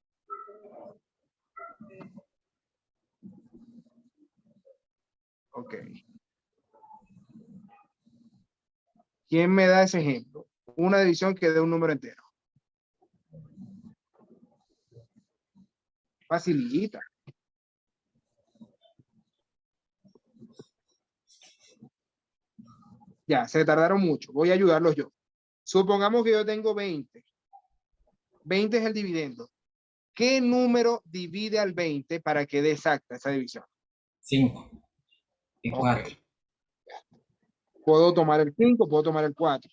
Ok. ¿Quién me da ese ejemplo? Una división que dé un número entero. Facilita. Ya, se tardaron mucho. Voy a ayudarlos yo. Supongamos que yo tengo 20. 20 es el dividendo. ¿Qué número divide al 20 para que dé exacta esa división? 5 y 4. Okay. Puedo tomar el 5, puedo tomar el 4.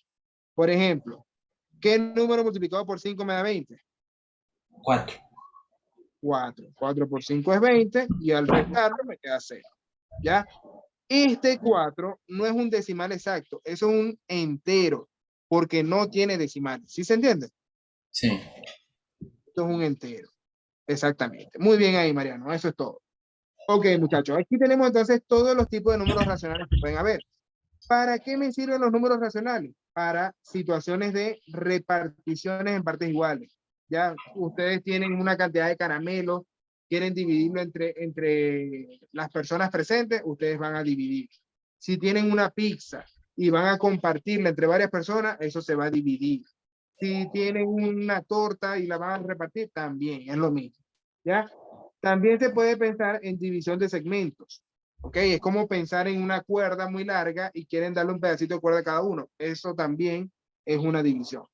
Por ejemplo, ¿qué número multiplicado por 5 me da 20? 4. 4. 4 por 5 es 20 y al restarlo me queda 0. ¿Ya? Este 4 no es un decimal exacto, es un entero, porque no tiene decimales. ¿Sí se entiende? Sí. Esto es un entero. Exactamente. Muy bien ahí, Mariano. Eso es todo. Ok, muchachos. Aquí tenemos entonces todos los tipos de números racionales que pueden haber. ¿Para qué me sirven los números racionales? Para situaciones de reparticiones en partes iguales. Ya ustedes tienen una cantidad de caramelos, quieren dividirlo entre las personas presentes, ustedes van a dividir. Si tienen una pizza y van a compartirla entre varias personas, eso se va a dividir. Si tienen una torta y la van a repartir, también es lo mismo. ¿Ya? También se puede pensar en división de segmentos. ¿Ok? Es como pensar en una cuerda muy larga y quieren darle un pedacito de cuerda a cada uno. Eso también es una división.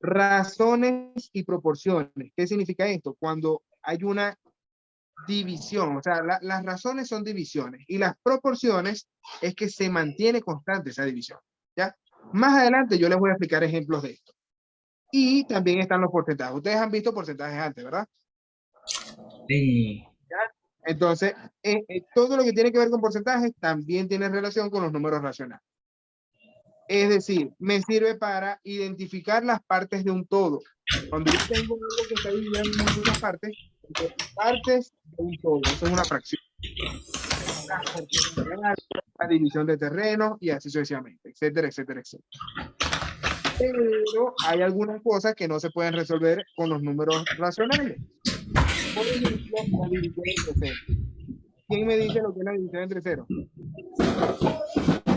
Razones y proporciones. ¿Qué significa esto? Cuando hay una división, o sea, las razones son divisiones y las proporciones es que se mantiene constante esa división. ¿Ya? Más adelante yo les voy a explicar ejemplos de esto. Y también están los porcentajes. Ustedes han visto porcentajes antes, ¿verdad? Sí. ¿Ya? Entonces, todo lo que tiene que ver con porcentajes también tiene relación con los números racionales. Es decir, me sirve para identificar las partes de un todo. Cuando yo tengo algo que está dividido en muchas partes de un todo, eso es una fracción. la división de terrenos y así sucesivamente, etcétera, etcétera, etcétera. Pero hay algunas cosas que no se pueden resolver con los números racionales. Por ejemplo, la división entre cero. ¿Quién me dice lo que es la división entre cero? Eso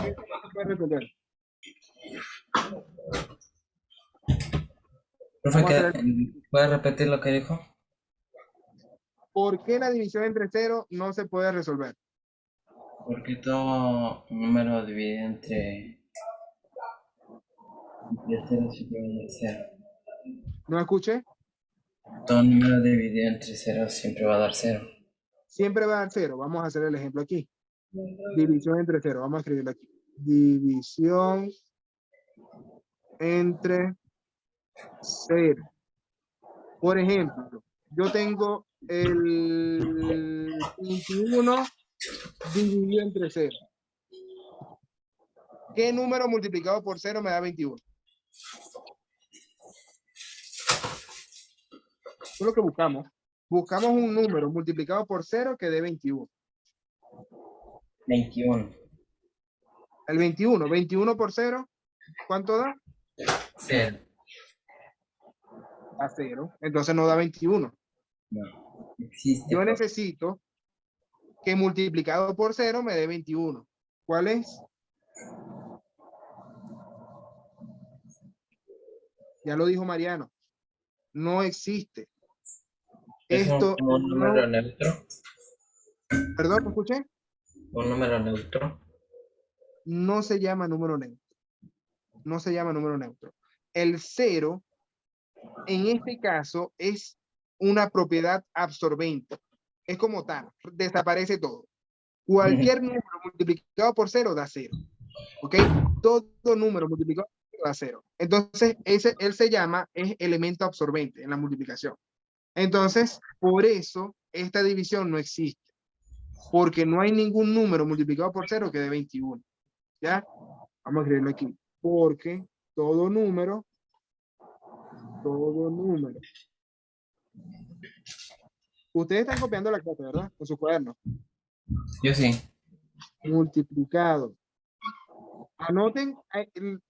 no se puede resolver. Profe, Vamos a hacer ¿puede repetir lo que dijo? ¿Por qué la división entre cero no se puede resolver? Porque todo número dividido entre 0 siempre va a dar 0. ¿No escuché? Todo número dividido entre 0 siempre va a dar 0. Siempre va a dar cero. Vamos a hacer el ejemplo aquí. División entre cero. Vamos a escribirlo aquí. División entre cero. Por ejemplo, yo tengo el 21 dividido entre cero. ¿Qué número multiplicado por cero me da 21? Eso es lo que buscamos. Buscamos un número multiplicado por cero que dé 21. 21. El 21. 21 por 0, ¿cuánto da? 0. A 0. Entonces no da 21. No. Existe. Yo necesito que multiplicado por 0 me dé 21. ¿Cuál es? Ya lo dijo Mariano. No existe. ¿Es Esto un número neutro? Perdón, ¿me escuché? ¿Un número neutro? No se llama número neutro. No se llama número neutro. El 0, en este caso, es una propiedad absorbente. Es como tal, desaparece todo. Cualquier número multiplicado por 0 da 0. ¿Ok? Todo número multiplicado por 0 da 0. Entonces, él se llama, es elemento absorbente en la multiplicación. Entonces, por eso, esta división no existe. Porque no hay ningún número multiplicado por 0 que dé 21. ¿Ya? Vamos a escribirlo aquí. Porque todo número. Ustedes están copiando la clase, ¿verdad? Con su cuaderno. Yo sí. Multiplicado. Anoten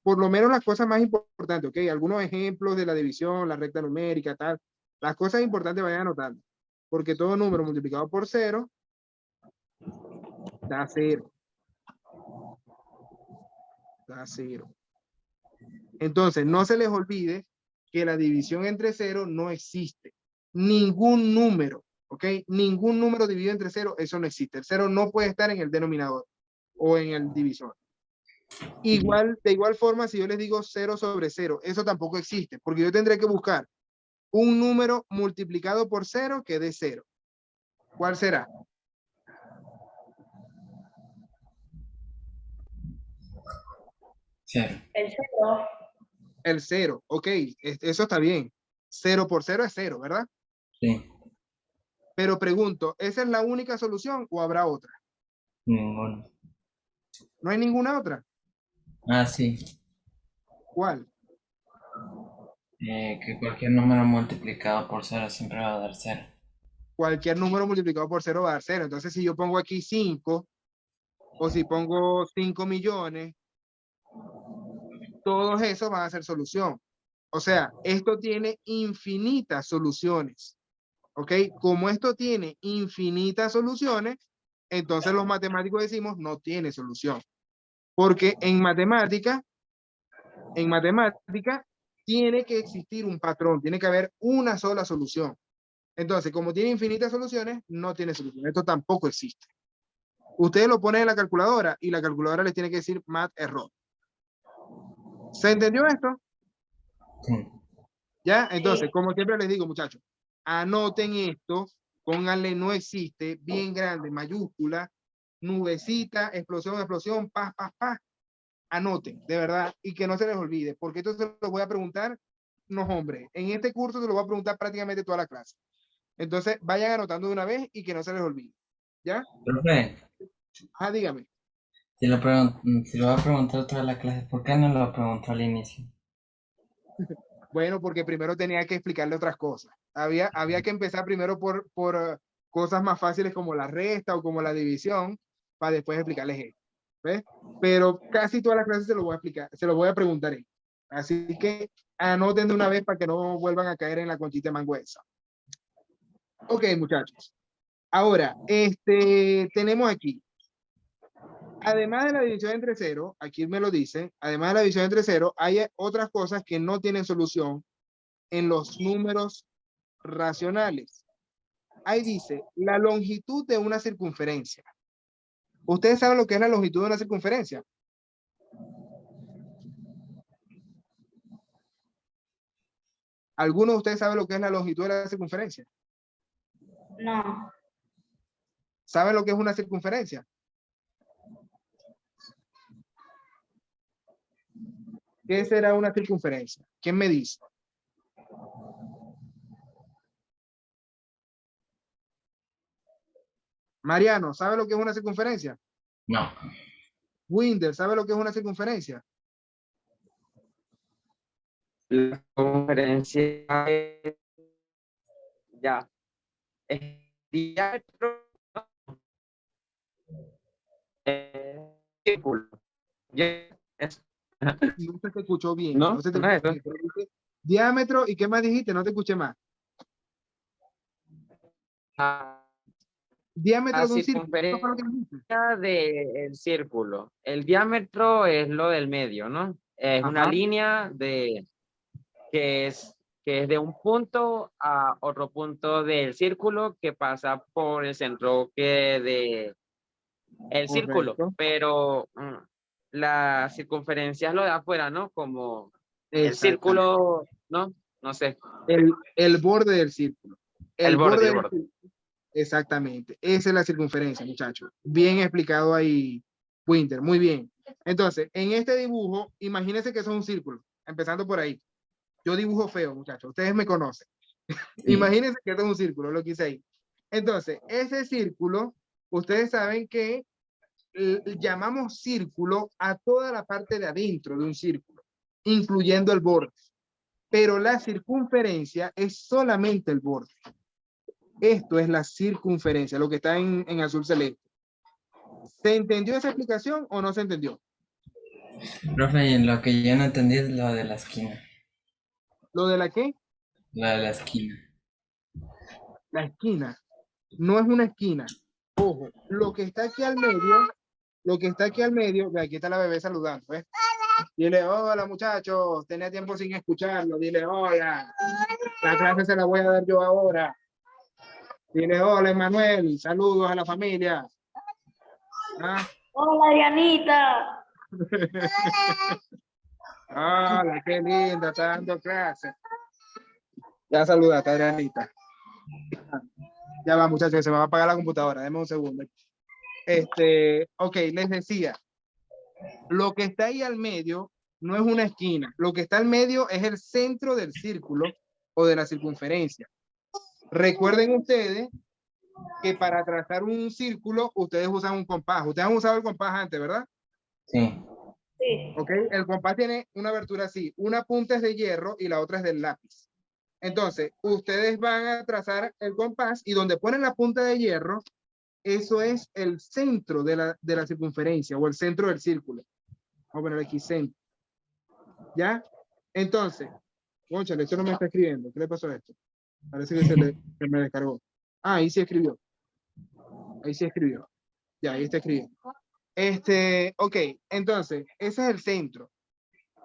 por lo menos las cosas más importantes, ¿ok? Algunos ejemplos de la división, la recta numérica, tal. Las cosas importantes vayan anotando. Porque todo número multiplicado por 0 da 0. Da 0. Entonces, no se les olvide que la división entre 0 no existe. Ningún número, ¿ok? Ningún número dividido entre 0, eso no existe. El 0 no puede estar en el denominador o en el divisor. De igual forma, si yo les digo 0 sobre 0, eso tampoco existe, porque yo tendré que buscar un número multiplicado por 0 que dé 0. ¿Cuál será? Cero. El 0. El 0, ok, eso está bien. 0 por 0 es 0, ¿verdad? Sí. Pero pregunto, ¿esa es la única solución o habrá otra? Ninguno. ¿No hay ninguna otra? Ah, sí. ¿Cuál? Que cualquier número multiplicado por 0 siempre va a dar 0. Cualquier número multiplicado por 0 va a dar 0. Entonces, si yo pongo aquí 5, o si pongo 5 millones, todos esos van a ser solución. O sea, esto tiene infinitas soluciones. ¿Ok? Como esto tiene infinitas soluciones, entonces los matemáticos decimos no tiene solución. Porque en matemática tiene que existir un patrón, tiene que haber una sola solución. Entonces, como tiene infinitas soluciones, no tiene solución. Esto tampoco existe. Ustedes lo ponen en la calculadora y la calculadora les tiene que decir mat error. ¿Se entendió esto? Sí. ¿Ya? Entonces, como siempre les digo, muchachos, anoten esto, pónganle no existe, bien grande, mayúscula, nubecita, explosión, explosión, paz, paz, paz. Anoten, de verdad, y que no se les olvide, porque esto se lo voy a preguntar, no, hombre, en este curso se lo voy a preguntar prácticamente toda la clase. Entonces, vayan anotando de una vez y que no se les olvide. ¿Ya? Profe, Ah, dígame. si lo voy a preguntar toda la clase, ¿por qué no lo preguntó al inicio? Bueno, porque primero tenía que explicarle otras cosas. Había que empezar primero por cosas más fáciles como la resta o como la división, para después explicarles esto. ¿Ves? Pero casi todas las clases se lo voy a explicar, se lo voy a preguntar. Así que anoten de una vez para que no vuelvan a caer en la conchita de mango esa. Ok, muchachos. Ahora, tenemos aquí, además de la división entre cero, aquí me lo dice, además de la división entre cero, hay otras cosas que no tienen solución en los números racionales. Ahí dice, la longitud de una circunferencia. ¿Ustedes saben lo que es la longitud de una circunferencia? ¿Alguno de ustedes sabe lo que es la longitud de la circunferencia? No, ¿Saben lo que es una circunferencia? ¿Qué será una circunferencia? ¿Quién me dice? Mariano, ¿sabe lo que es una circunferencia? No. Winder, ¿sabe lo que es una circunferencia? La conferencia es, ya, es diámetro, círculo. Ya, es- No se te escuchó bien. ¿No? No se te No es escuchó eso. bien, pero dice diámetro, ¿y qué más dijiste? No te escuché más. La Diámetro de un círculo. ¿Eso fue lo que circunferencia dijiste? del círculo. El diámetro es lo del medio, ¿no? Es una Ajá. línea que es, que es de un punto a otro punto del círculo que pasa por el centro el círculo, Correcto. pero la circunferencia es lo de afuera, ¿no? Como el Exactamente. círculo, ¿no? No sé, El borde del círculo. el El borde, borde el del borde. círculo. Exactamente. Esa es la circunferencia, muchachos. Bien explicado ahí, Winter. Muy bien. Entonces, en este dibujo, imagínense que eso es un círculo. Empezando por ahí. Yo dibujo feo, muchachos. Ustedes me conocen. Sí. Imagínense que esto es un círculo, lo que hice ahí. Entonces, ese círculo, ustedes saben que llamamos círculo a toda la parte de adentro de un círculo, incluyendo el borde. Pero la circunferencia es solamente el borde. Esto es la circunferencia, lo que está en azul celeste. ¿Se entendió esa explicación o no se entendió? Profe, y lo que yo no entendí es lo de la esquina. ¿Lo de la qué? La de la esquina. La esquina. No es una esquina. Ojo, lo que está aquí al medio, ve, aquí está la bebé saludando, ¿ves? Dile, hola muchachos, tenía tiempo sin escucharlo. Dile, hola, la clase se la voy a dar yo ahora. Dile, hola Manuel, saludos a la familia. ¿Ah? hola Dianita. Hola, qué linda, está dando clase. Ya saludaste, Adrianita. Ya va, muchachos, se me va a apagar la computadora. Deme un segundo. Ok, les decía, lo que está ahí al medio no es una esquina. Lo que está al medio es el centro del círculo o de la circunferencia. Recuerden ustedes que para trazar un círculo, ustedes usan un compás. Ustedes han usado el compás antes, ¿verdad? Sí. Sí, Ok, el compás tiene una abertura así. Una punta es de hierro y la otra es del lápiz. Entonces, ustedes van a trazar el compás y donde ponen la punta de hierro, eso es el centro de la circunferencia o el centro del círculo. Vamos a poner aquí centro. ¿Ya? Entonces, cónchale, esto no me está escribiendo. ¿Qué le pasó a esto? Parece que se me descargó. Ah, ahí sí escribió. Ahí sí escribió. Ya, ahí está escribiendo. Ok, entonces, ese es el centro.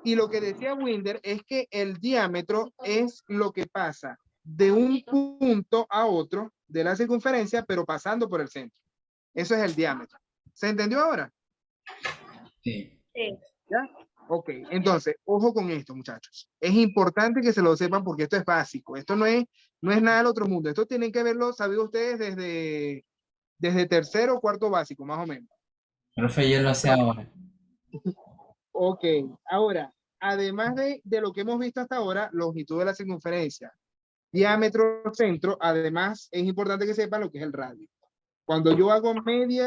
Y lo que decía Winder es que el diámetro es lo que pasa de un punto a otro de la circunferencia, pero pasando por el centro. Eso es el diámetro. ¿Se entendió ahora? Sí. sí. ¿Ya? Ok, entonces, ojo con esto, muchachos. Es importante que se lo sepan porque esto es básico. Esto no es nada del otro mundo. Esto tienen que haberlo sabido ustedes desde tercero o cuarto básico, más o menos. Profe, yo lo sé ahora. Ok, ahora, además de lo que hemos visto hasta ahora, longitud de la circunferencia, diámetro, centro, además es importante que sepan lo que es el radio. Cuando yo hago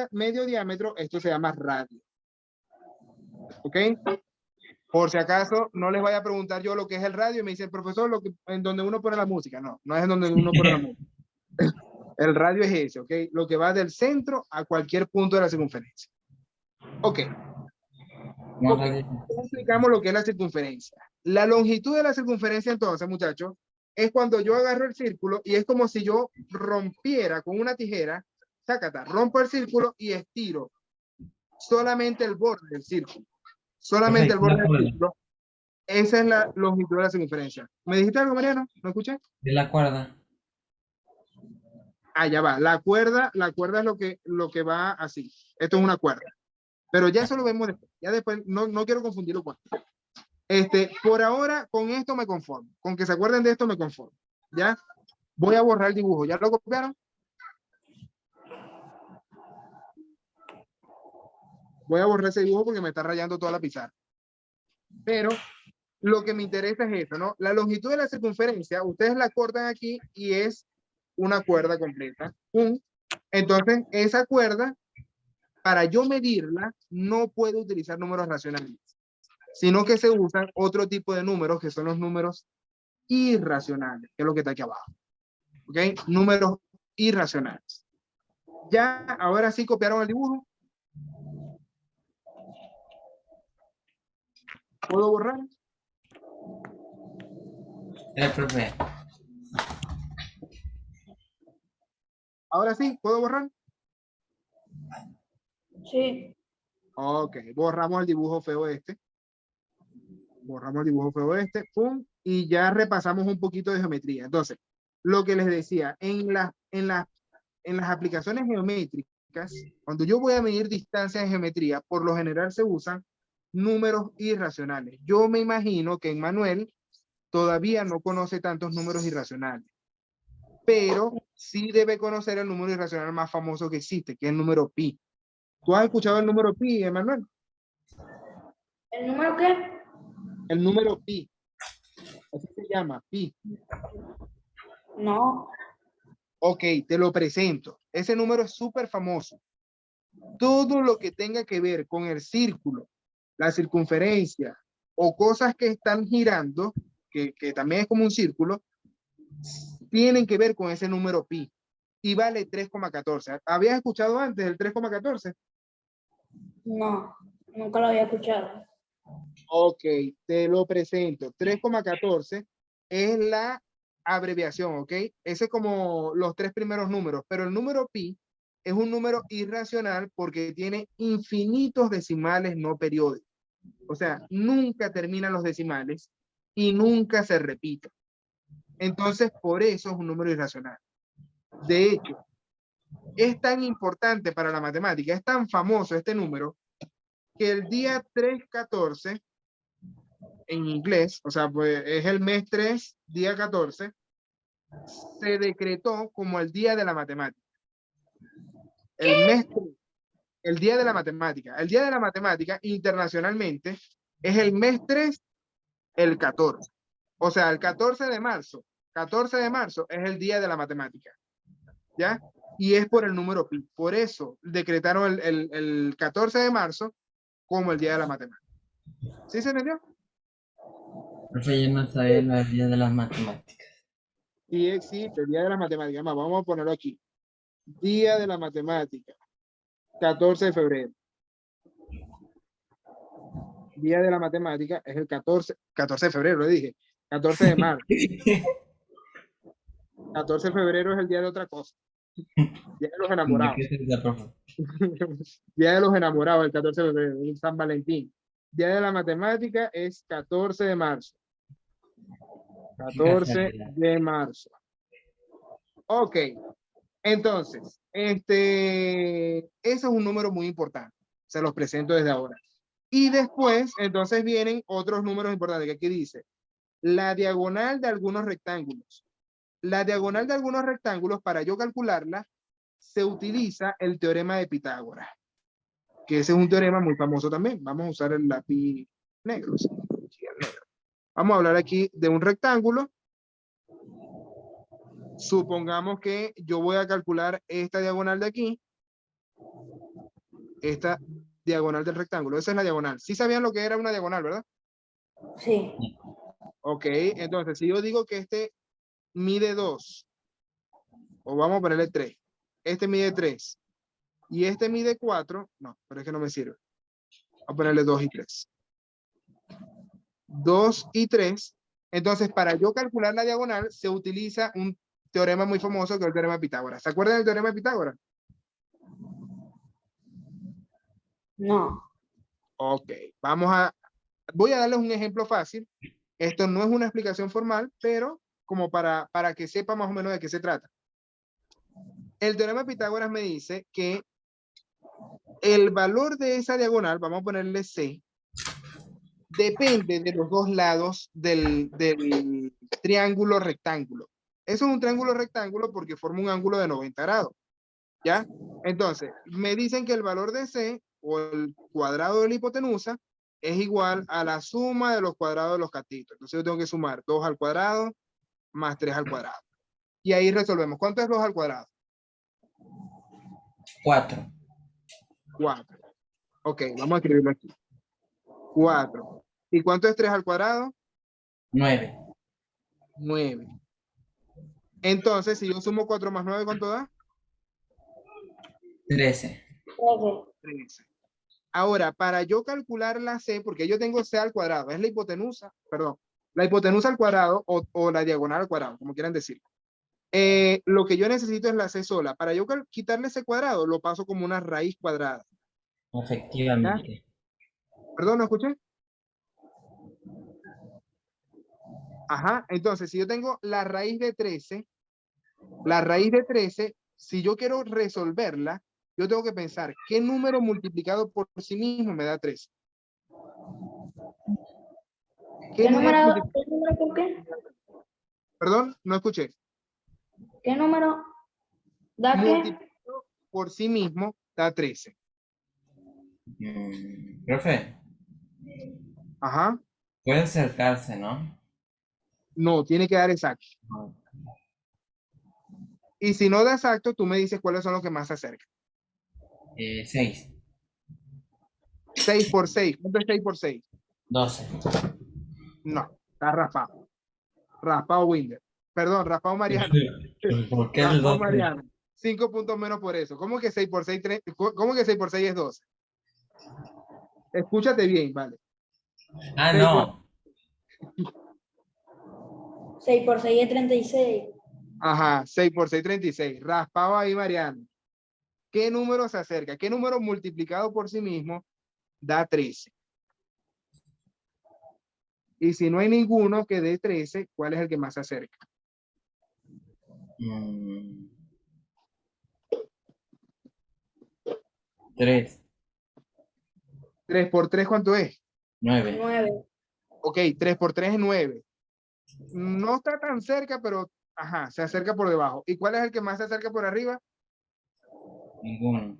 medio diámetro, esto se llama radio. ¿Ok? Por si acaso, no les vaya a preguntar yo lo que es el radio y me dice el profesor, en donde uno pone la música. No, no es en donde uno pone la música. El radio es ese, ¿ok? Lo que va del centro a cualquier punto de la circunferencia. Ok. No, Ok, explicamos lo que es la circunferencia. La longitud de la circunferencia, entonces, muchachos, es cuando yo agarro el círculo y es como si yo rompiera con una tijera, sácata, rompo el círculo y estiro solamente el borde del círculo. Solamente el borde del círculo. Esa es la longitud de la circunferencia. ¿Me dijiste algo, Mariano? ¿No escuché? de la cuerda. Allá va. La cuerda es lo que va así. Esto es una cuerda. Pero ya eso lo vemos después. Ya después, no quiero confundirlo con. Por ahora, con esto me conformo. Con que se acuerden de esto me conformo. ¿Ya? Voy a borrar el dibujo. ¿Ya lo copiaron? Voy a borrar ese dibujo porque me está rayando toda la pizarra. Pero lo que me interesa es eso, ¿no? La longitud de la circunferencia, ustedes la cortan aquí y es una cuerda completa. Entonces, esa cuerda, para yo medirla, no puedo utilizar números racionales, sino que se usan otro tipo de números, que son los números irracionales, que es lo que está aquí abajo. ¿Ok? Números irracionales. Ya, ahora sí copiaron el dibujo. ¿Puedo borrar? Profe. Ahora sí, ¿puedo borrar? Sí. Ok, borramos el dibujo feo este. Borramos el dibujo feo este. Pum, y ya repasamos un poquito de geometría. Entonces, lo que les decía, en las aplicaciones geométricas, cuando yo voy a medir distancias en geometría, por lo general se usan números irracionales. Yo me imagino que Manuel todavía no conoce tantos números irracionales, pero sí debe conocer el número irracional más famoso que existe, que es el número pi. ¿Tú has escuchado el número pi, Emanuel? ¿El número qué? El número pi. Así se llama, pi. No. Ok, te lo presento. Ese número es súper famoso. Todo lo que tenga que ver con el círculo, la circunferencia o cosas que están girando, que también es como un círculo, tienen que ver con ese número pi y vale 3,14. ¿Habías escuchado antes el 3,14? No, nunca lo había escuchado. Ok, te lo presento. 3,14 es la abreviación, ¿ok? Ese es como los tres primeros números, pero el número pi es un número irracional porque tiene infinitos decimales no periódicos. O sea, nunca terminan los decimales y nunca se repiten. Entonces, por eso es un número irracional. De hecho, es tan importante para la matemática, es tan famoso este número, que el día 3,14 en inglés, o sea, pues es el mes 3, día 14, se decretó como el día de la matemática. El mes 3, el día de la matemática. El día de la matemática internacionalmente es el mes 3, el 14. O sea, el 14 de marzo. 14 de marzo es el día de la matemática. ¿Ya? Y es por el número pi. Por eso decretaron el 14 de marzo como el día de la matemática. ¿Sí se entendió? Profe, yo no sabía la vida de las matemáticas. Sí existe, el día de la matemática. Vamos a ponerlo aquí. Día de la matemática. 14 de febrero. Día de la matemática es el 14 de febrero, le dije. 14 de marzo. 14 de febrero es el día de otra cosa. Día de los ¿De enamorados. qué se trata, profe? Día de los enamorados, el 14 de febrero, el San Valentín. Día de la matemática es 14 de marzo. 14 de marzo. Ok. Entonces, ese es un número muy importante. Se los presento desde ahora. Y después, entonces vienen otros números importantes que aquí dice la diagonal de algunos rectángulos. La diagonal de algunos rectángulos, para yo calcularla, se utiliza el teorema de Pitágoras, que ese es un teorema muy famoso también. Vamos a usar el lápiz negro. ¿Sí? El negro. Vamos a hablar aquí de un rectángulo. Supongamos que yo voy a calcular esta diagonal de aquí. Esta diagonal del rectángulo. Esa es la diagonal. Sí sabían lo que era una diagonal, ¿verdad? Sí. Ok, entonces si yo digo que este mide 2 o vamos a ponerle 3. Este mide 3 y este mide 4. No, pero es que no me sirve. Voy a ponerle 2 y 3. 2 y 3. Entonces, para yo calcular la diagonal, se utiliza un teorema muy famoso que es el teorema de Pitágoras. ¿Se acuerdan del teorema de Pitágoras? No. Ok, voy a darles un ejemplo fácil. Esto no es una explicación formal, pero como para que sepa más o menos de qué se trata. El teorema de Pitágoras me dice que el valor de esa diagonal, vamos a ponerle C, depende de los dos lados del triángulo rectángulo. Eso es un triángulo rectángulo porque forma un ángulo de 90 grados. ¿Ya? Entonces, me dicen que el valor de C o el cuadrado de la hipotenusa es igual a la suma de los cuadrados de los catitos. Entonces yo tengo que sumar 2 al cuadrado más 3 al cuadrado. Y ahí resolvemos. ¿Cuánto es 2 al cuadrado? 4. 4. Ok, vamos a escribirlo aquí. 4. ¿Y cuánto es 3 al cuadrado? 9. 9. Entonces, si yo sumo 4 más 9, ¿cuánto da? 13. 13. Ahora, para yo calcular la C, porque yo tengo C al cuadrado, es la hipotenusa, perdón, la hipotenusa al cuadrado o la diagonal al cuadrado, como quieran decir. Lo que yo necesito es la C sola. Para yo quitarle ese cuadrado, lo paso como una raíz cuadrada. ¿Ya? Efectivamente. Perdón, ¿no escuché? Ajá, entonces, si yo tengo la raíz de 13, si yo quiero resolverla, yo tengo que pensar, ¿qué número multiplicado por sí mismo me da 13? ¿Qué número, multiplicado? qué número por qué? Perdón, no escuché. ¿Qué número da qué? Multiplicado por sí mismo da 13. Profe, Ajá. puede acercarse, ¿no? No, tiene que dar exacto. Y si no da exacto, tú me dices cuáles son los que más se acercan. 6. 6 por 6. ¿Cuánto es 6 por 6? 12. No, está raspado. Raspado Winder. Perdón, raspado Mariano. ¿Por qué el Raspado 12? Mariano. 5 puntos menos por eso. ¿Cómo que 6 por 6? ¿Cómo que 6 por 6 es 12? Escúchate bien, vale. Ah, 6 por... no. 6 por 6 es 36. Ajá, 6 por 6, 36. Raspado ahí, Mariano. ¿Qué número se acerca? ¿Qué número multiplicado por sí mismo da 13? Y si no hay ninguno que dé 13, ¿cuál es el que más se acerca? 3. 3 por 3, ¿cuánto es? 9. 9. Ok, 3 por 3 es 9. No está tan cerca, pero ajá, se acerca por debajo. ¿Y cuál es el que más se acerca por arriba? Ninguno.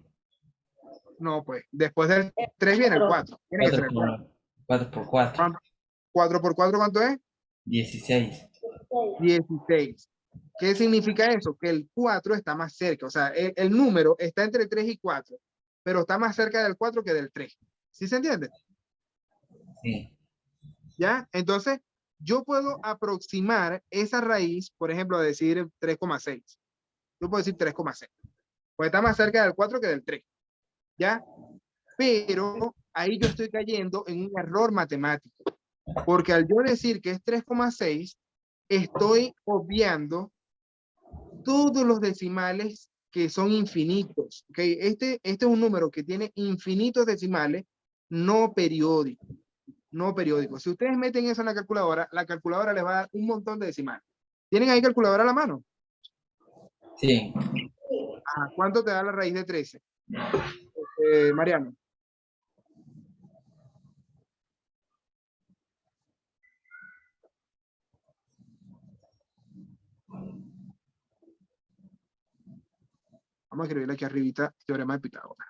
No, pues, después del 3 viene el 4. Tiene que ser 4 el 4. por 4 por 4. 4 por 4, ¿cuánto es? 16. 16. ¿Qué significa eso? Que el 4 está más cerca. O sea, el número está entre 3 y 4, pero está más cerca del 4 que del 3. ¿Sí se entiende? Sí. ¿Ya? Entonces, yo puedo aproximar esa raíz, por ejemplo, a decir 3,6. Yo puedo decir 3,6. Pues está más cerca del 4 que del 3. ¿Ya? Pero ahí yo estoy cayendo en un error matemático. Porque al yo decir que es 3,6, estoy obviando todos los decimales que son infinitos. ¿Okay? Este es un número que tiene infinitos decimales no periódicos. No periódicos. Si ustedes meten eso en la calculadora les va a dar un montón de decimales. ¿Tienen ahí calculadora a la mano? Sí. Ajá. ¿Cuánto te da la raíz de 13? Mariano. Vamos a escribirle aquí arribita teorema de Pitágoras.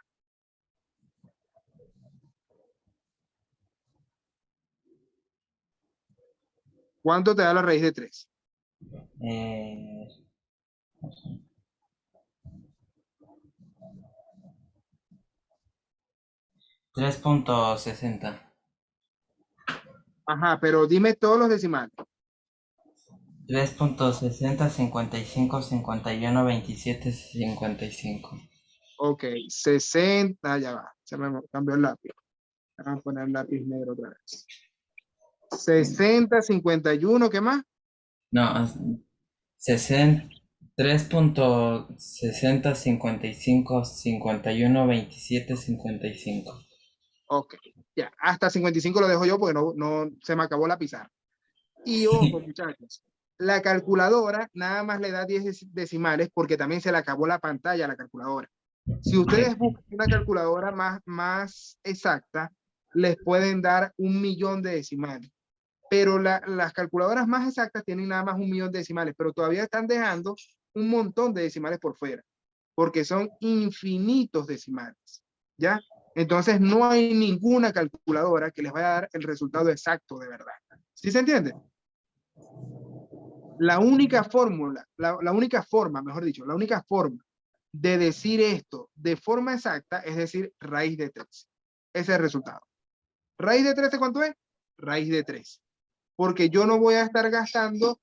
¿Cuánto te da la raíz de 3? 3.60. Ajá, pero dime todos los decimales. 3.60, 55, 51, 27, 55. Ok, 60, ya va, se me cambió el lápiz. Vamos a poner lápiz negro otra vez. 60, 51, ¿qué más? No, 60, 3.60, 55, 51, 27, 55. Ok, ya, hasta 55 lo dejo yo porque no se me acabó la pizarra. Y ojo, muchachos, la calculadora nada más le da 10 decimales porque también se le acabó la pantalla a la calculadora. Si ustedes buscan una calculadora más exacta, les pueden dar 1.000.000 de decimales. Pero las calculadoras más exactas tienen nada más 1.000.000 de decimales, pero todavía están dejando un montón de decimales por fuera, porque son infinitos decimales, ¿ya? Entonces no hay ninguna calculadora que les vaya a dar el resultado exacto de verdad. ¿Sí se entiende? La única fórmula, la única forma, mejor dicho, la única forma de decir esto de forma exacta es decir raíz de 13. Ese es el resultado. ¿Raíz de 13 cuánto es? Raíz de 3. Porque yo no voy a estar gastando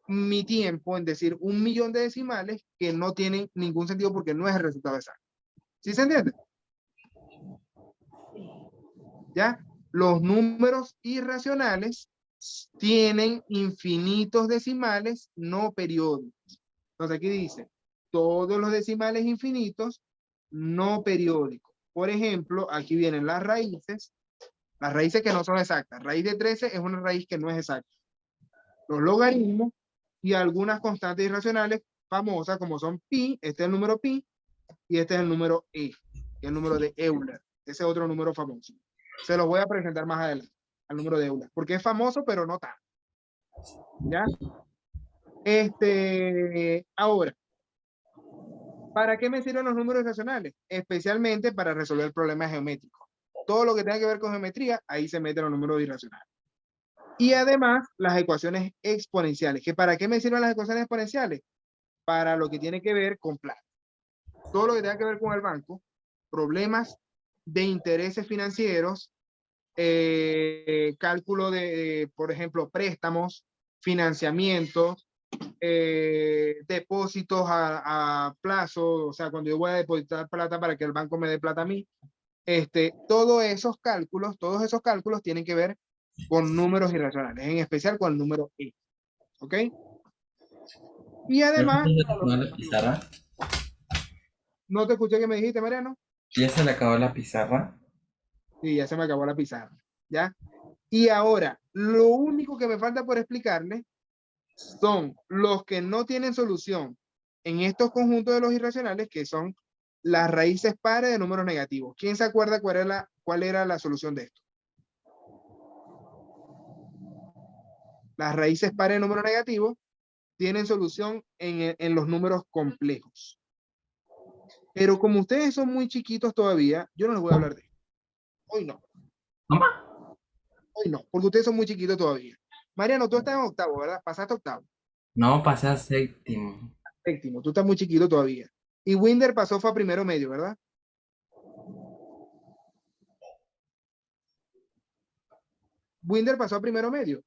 mi tiempo en decir 1.000.000 de decimales que no tienen ningún sentido porque no es el resultado exacto. ¿Sí se entiende? ¿Ya? Los números irracionales tienen infinitos decimales no periódicos. Entonces aquí dice, todos los decimales infinitos no periódicos. Por ejemplo, aquí vienen las raíces que no son exactas. Raíz de 13 es una raíz que no es exacta. Los logaritmos y algunas constantes irracionales famosas como son pi, este es el número pi, y este es el número e, que es el número de Euler. Ese es otro número famoso. Se los voy a presentar más adelante, al número de Euler, porque es famoso, pero no tanto. ¿Ya? Ahora, ¿para qué me sirven los números irracionales? Especialmente para resolver problemas geométricos. Todo lo que tenga que ver con geometría, ahí se meten los números irracionales. Y además, las ecuaciones exponenciales. ¿Que para qué me sirven las ecuaciones exponenciales? Para lo que tiene que ver con plata. Todo lo que tenga que ver con el banco, problemas de intereses financieros, cálculo de, por ejemplo, préstamos, financiamiento, depósitos a plazo, o sea, cuando yo voy a depositar plata para que el banco me dé plata a mí, todos esos cálculos tienen que ver con números irracionales, en especial con el número E. ¿Ok? Y además, ¿La pizarra? ¿no te escuché que me dijiste, Mariano? ¿Ya se le acabó la pizarra? Sí, ya se me acabó la pizarra. ¿Ya? Y ahora, lo único que me falta por explicarles son los que no tienen solución en estos conjuntos de los irracionales, que son las raíces pares de números negativos. ¿Quién se acuerda cuál era la solución de esto? Las raíces pares de números negativos tienen solución en los números complejos. Pero como ustedes son muy chiquitos todavía, yo no les voy a hablar de esto. Hoy no. Hoy no, porque ustedes son muy chiquitos todavía. Mariano, tú estás en octavo, ¿verdad? Pasaste octavo. No, pasé a séptimo. Séptimo, tú estás muy chiquito todavía. Y Winder pasó fue a primero medio, ¿verdad? Winder pasó a primero medio.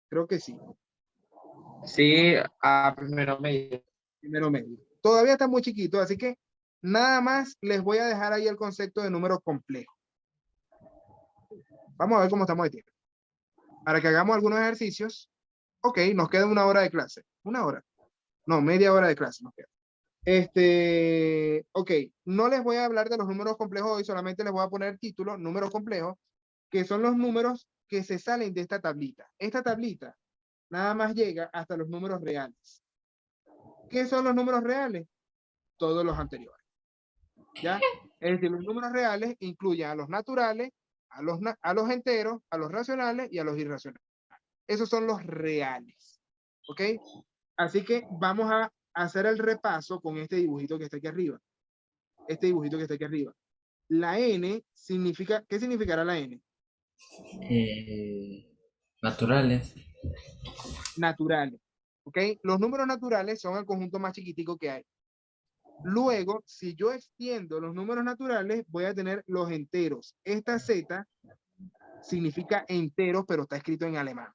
Creo que sí. Sí, a primero medio. Primero medio. Todavía está muy chiquito, así que nada más les voy a dejar ahí el concepto de número complejo. Vamos a ver cómo estamos de tiempo. Para que hagamos algunos ejercicios. Ok, nos queda 1 hora de clase. 1 hora. No, media hora de clase nos queda. Ok, no les voy a hablar de los números complejos hoy, solamente les voy a poner título, números complejos, que son los números que se salen de esta tablita. Esta tablita nada más llega hasta los números reales. ¿Qué son los números reales? Todos los anteriores. ¿Ya? Es decir, los números reales incluyen a los naturales, a los enteros, a los racionales y a los irracionales. Esos son los reales. ¿Ok? Así que vamos a hacer el repaso con este dibujito que está aquí arriba. Este dibujito que está aquí arriba. La N significa, ¿qué significará la N? Naturales. Naturales. ¿Ok? Los números naturales son el conjunto más chiquitico que hay. Luego, si yo extiendo los números naturales, voy a tener los enteros. Esta Z significa enteros, pero está escrito en alemán.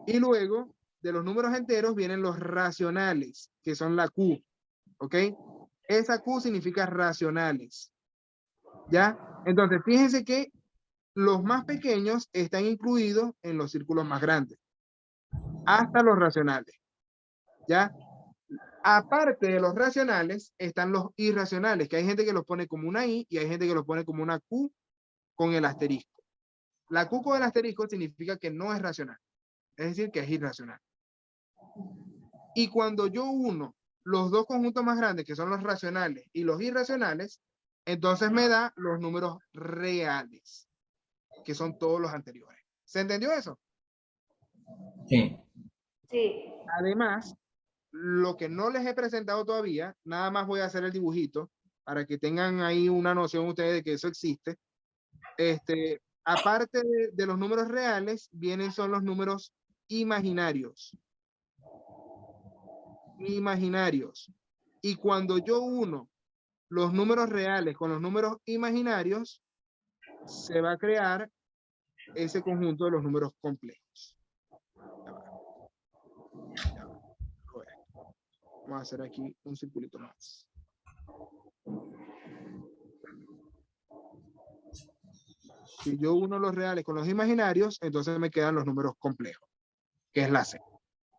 Y luego de los números enteros vienen los racionales, que son la Q, ¿ok? Esa Q significa racionales, ¿ya? Entonces, fíjense que los más pequeños están incluidos en los círculos más grandes, hasta los racionales, ¿ya? Aparte de los racionales, están los irracionales, que hay gente que los pone como una I y hay gente que los pone como una Q con el asterisco. La Q con el asterisco significa que no es racional, es decir, que es irracional. Y cuando yo uno los dos conjuntos más grandes, que son los racionales y los irracionales, entonces me da los números reales, que son todos los anteriores. ¿Se entendió eso? Sí. Sí. Además, lo que no les he presentado todavía, nada más voy a hacer el dibujito para que tengan ahí una noción ustedes de que eso existe. Aparte de los números reales, son los números imaginarios. Imaginarios. Y cuando yo uno los números reales con los números imaginarios, se va a crear ese conjunto de los números complejos. Vamos a hacer aquí un circulito más. Si yo uno los reales con los imaginarios, entonces me quedan los números complejos, que es la C.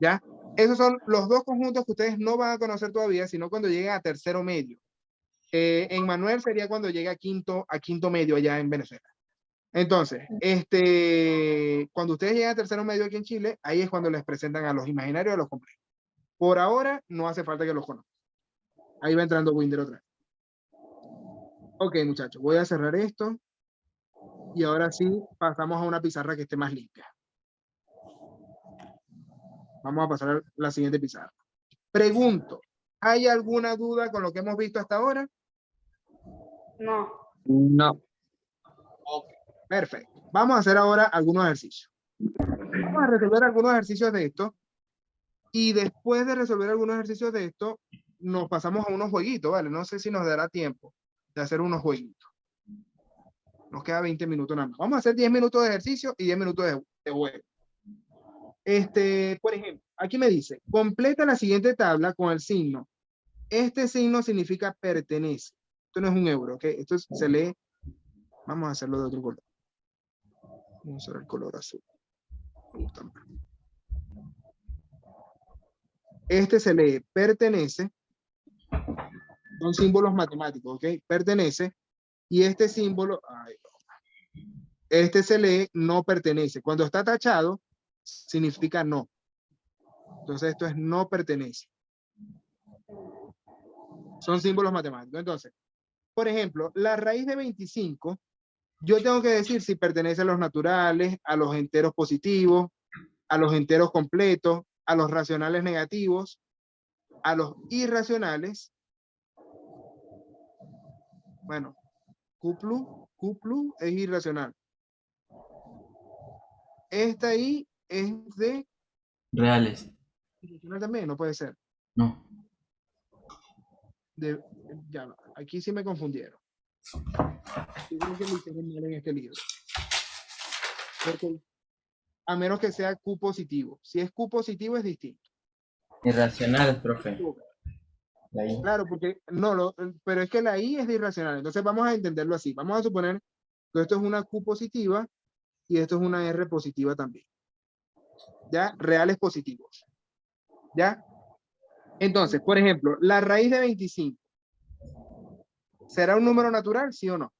¿Ya? Esos son los dos conjuntos que ustedes no van a conocer todavía, sino cuando lleguen a tercero medio. En Manuel sería cuando llegue a quinto medio allá en Venezuela. Entonces, cuando ustedes lleguen a tercero medio aquí en Chile, ahí es cuando les presentan a los imaginarios y a los complejos. Por ahora, no hace falta que los conozcan. Ahí va entrando Winder otra vez. Ok, muchachos, voy a cerrar esto. Y ahora sí, pasamos a una pizarra que esté más limpia. Vamos a pasar a la siguiente pizarra. Pregunto, ¿hay alguna duda con lo que hemos visto hasta ahora? No. No. Ok, perfecto. Vamos a hacer ahora algunos ejercicios. Vamos a resolver algunos ejercicios de esto. Y después de resolver algunos ejercicios de esto, nos pasamos a unos jueguitos, ¿vale? No sé si nos dará tiempo de hacer unos jueguitos. Nos queda 20 minutos nada más. Vamos a hacer 10 minutos de ejercicio y 10 minutos de juego. Por ejemplo, aquí me dice, completa la siguiente tabla con el signo. Este signo significa pertenece. Esto no es un euro, ¿ok? Esto se lee. Vamos a hacerlo de otro color. Vamos a usar el color azul. Me gusta más. Este se lee pertenece. Son símbolos matemáticos, ¿ok? Pertenece. Y este símbolo, este se lee no pertenece. Cuando está tachado, significa no. Entonces esto es no pertenece. Son símbolos matemáticos. Entonces, por ejemplo, la raíz de 25, yo tengo que decir si pertenece a los naturales, a los enteros positivos, a los enteros completos, a los racionales negativos, a los irracionales. Bueno, Q+ es irracional. Esta ahí es de Reales. irracional también, no puede ser. No. Ya, aquí sí me confundieron. Yo creo que lo hicieron mal en este libro. Porque, a menos que sea Q positivo. Si es Q positivo es distinto. Irracionales, profe. Ahí. Claro, porque no, pero es que la I es de irracional. Entonces vamos a entenderlo así. Vamos a suponer que esto es una Q positiva y esto es una R positiva también. ¿Ya? Reales positivos. ¿Ya? Entonces, por ejemplo, la raíz de 25. ¿Será un número natural, sí o no?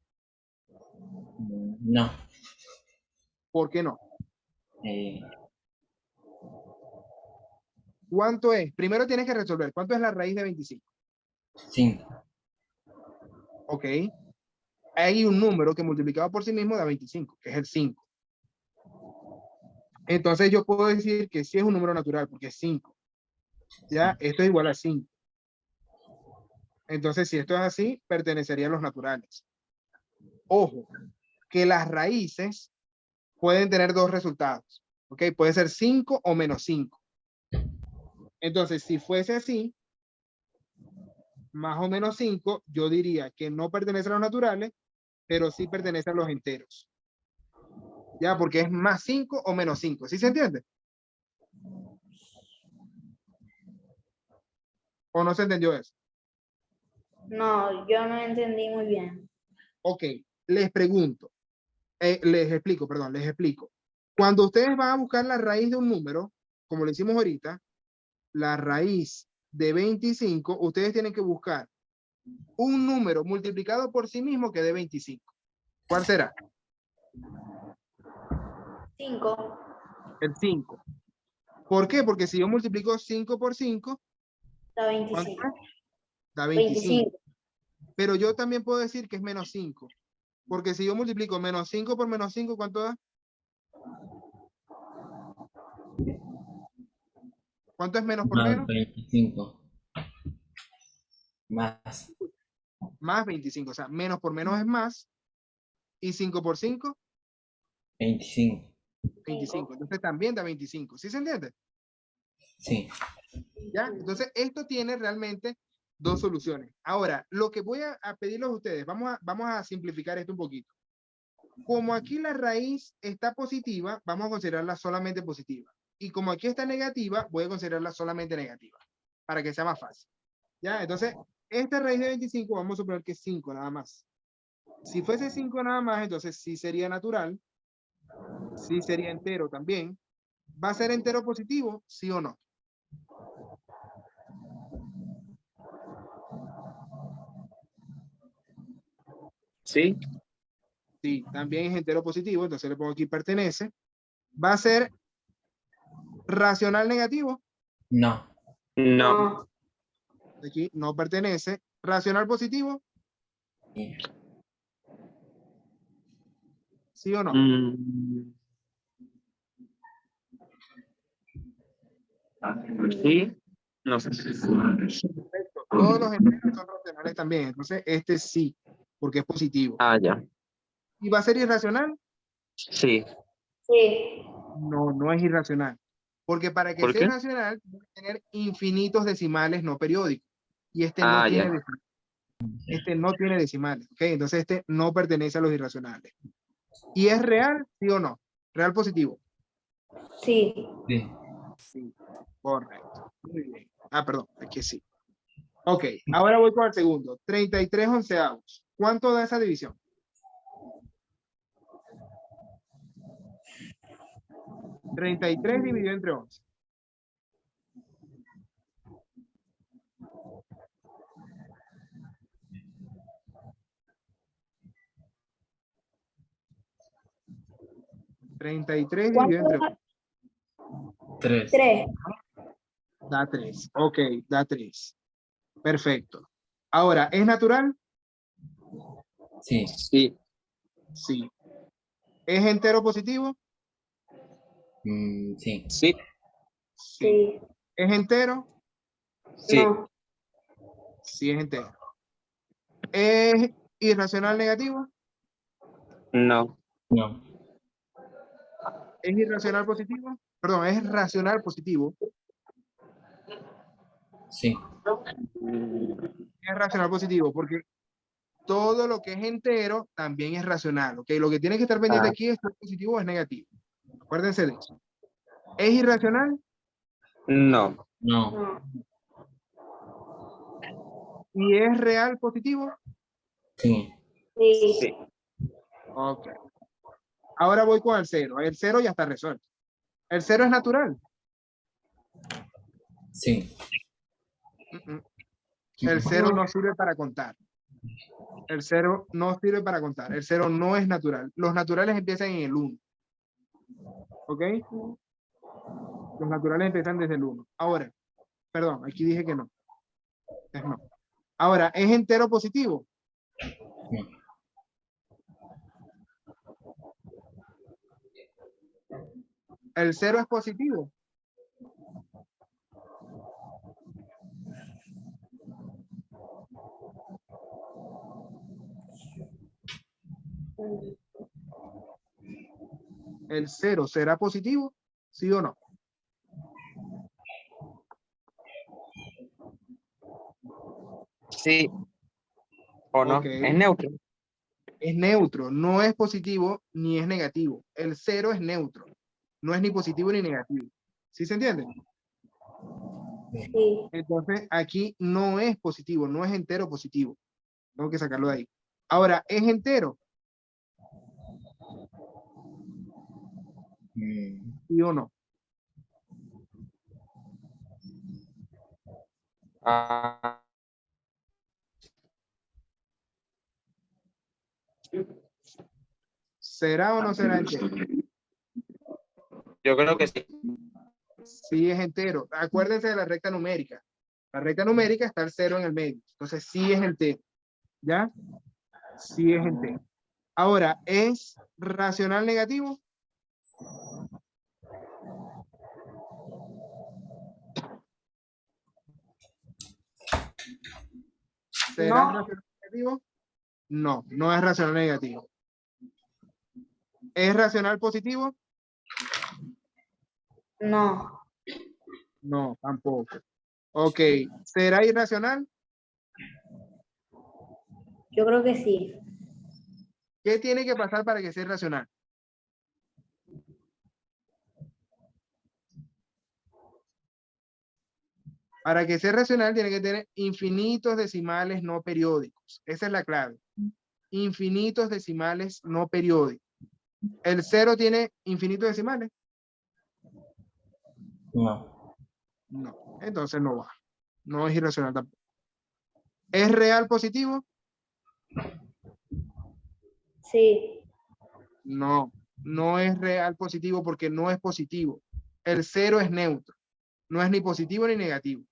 No. ¿Por qué no? Eh, ¿Cuánto es? Primero tienes que resolver. ¿Cuánto es la raíz de 25? 5. Ok. Hay un número que multiplicado por sí mismo da 25, que es el 5. Entonces yo puedo decir que sí es un número natural, porque es 5. ¿Ya? Esto es igual a 5. Entonces, si esto es así, pertenecería a los naturales. Ojo, que las raíces pueden tener dos resultados. ¿Ok? Puede ser 5 o menos 5. Entonces, si fuese así, más o menos 5, yo diría que no pertenece a los naturales, pero sí pertenece a los enteros. ¿Ya? Porque es más 5 o menos 5. ¿Sí se entiende? ¿O no se entendió eso? No, yo no entendí muy bien. Ok, les pregunto, les explico, perdón, les explico. Cuando ustedes van a buscar la raíz de un número, como lo hicimos ahorita, la raíz de 25, ustedes tienen que buscar un número multiplicado por sí mismo que dé 25. ¿Cuál será? 5. El 5. ¿Por qué? Porque si yo multiplico 5 por 5, Da ¿cuánto 25. es? Da 25. 25. Pero yo también puedo decir que es menos 5. Porque si yo multiplico menos 5 por menos 5, ¿cuánto da? ¿Cuánto es menos por Más menos? 25. Más Más 25. O sea, menos por menos es más. Y 5 por 5, 25. 25. Entonces también da 25. ¿Sí se entiende? Sí. ¿Ya? Entonces esto tiene realmente dos soluciones. Ahora, lo que voy a pedirles a ustedes, vamos a simplificar esto un poquito. Como aquí la raíz está positiva, vamos a considerarla solamente positiva. Y como aquí está negativa, voy a considerarla solamente negativa, para que sea más fácil. ¿Ya? Entonces, esta raíz de 25, vamos a suponer que es 5 nada más. Si fuese 5 nada más, entonces sí sería natural, sí sería entero también. ¿Va a ser entero positivo? ¿Sí o no? Sí. Sí, también es entero positivo, entonces le pongo aquí pertenece. ¿Va a ser racional negativo? No. No. Aquí no pertenece. ¿Racional positivo? Sí. ¿Sí o no? Mm, sí. No sé. Perfecto. Todos los enteros son racionales también. Entonces, este sí, porque es positivo. Ah, ya. ¿Y va a ser irracional? Sí. Sí. No, no es irracional. Porque para que ¿Por sea qué? irracional, tiene que tener infinitos decimales no periódicos. Y este no Ah, tiene ya. decimales. Este no tiene decimales. ¿Ok? Entonces, este no pertenece a los irracionales. ¿Y es real? ¿Sí o no? ¿Real positivo? Sí. Sí. Sí. Correcto. Muy bien. Ah, perdón, aquí sí. Ok, ahora voy con el segundo. 33 onceavos. ¿Cuánto da esa división? 33 dividido entre 11. ¿33 dividido ¿Cuánto entre 11? da? 3. 3. Da 3. Ok, da 3. Perfecto. Ahora, ¿es natural? Sí. Sí. Sí. ¿Es entero positivo? Sí. Sí. Sí. Sí. ¿Es entero? Sí. No. Sí, es entero. ¿Es irracional negativo? No. No. ¿Es irracional positivo? Perdón, ¿es racional positivo? Sí. Es racional positivo porque todo lo que es entero también es racional. ¿Ok? Lo que tiene que estar pendiente Ah, aquí es si es positivo o es negativo. Acuérdense de eso. ¿Es irracional? no. No. No. ¿Y es real positivo? Sí. Sí. Sí. Ok. Ahora voy con el cero. El cero ya está resuelto. ¿El cero es natural? Sí. El cero no sirve para contar. El cero no sirve para contar. El cero no es natural. Los naturales empiezan en el 1. ¿Ok? Los naturales empiezan desde el 1. Ahora, perdón, aquí dije que no. Es no. Ahora, ¿es entero positivo? No. ¿El cero es positivo? ¿El cero será positivo? ¿Sí o no? Sí. ¿O no? Ok. Es neutro. Es neutro, no es positivo ni es negativo. El cero es neutro, no es ni positivo ni negativo. ¿Sí se entiende? Sí. Entonces, aquí no es positivo, no es entero positivo. Tengo que sacarlo de ahí. Ahora, ¿es entero? ¿Sí o no? Ah, ¿Será o no será entero? yo creo que sí. Sí es entero. Acuérdense de la recta numérica. La recta numérica está el 0 en el medio. Entonces, sí es entero. ¿Ya? Sí es entero. Ahora, ¿es racional negativo? ¿Será No, racional negativo? No, no es racional negativo. ¿Es racional positivo? no, No, tampoco. Ok, ¿será irracional? yo creo que sí. ¿Qué tiene que pasar para que sea irracional? Para que sea racional tiene que tener infinitos decimales no periódicos. Esa es la clave. Infinitos decimales no periódicos. ¿El 0 tiene infinitos decimales? No. No, entonces no va. No es irracional tampoco. ¿Es real positivo? Sí, No, no es real positivo porque no es positivo. El 0 es neutro. No es ni positivo ni negativo.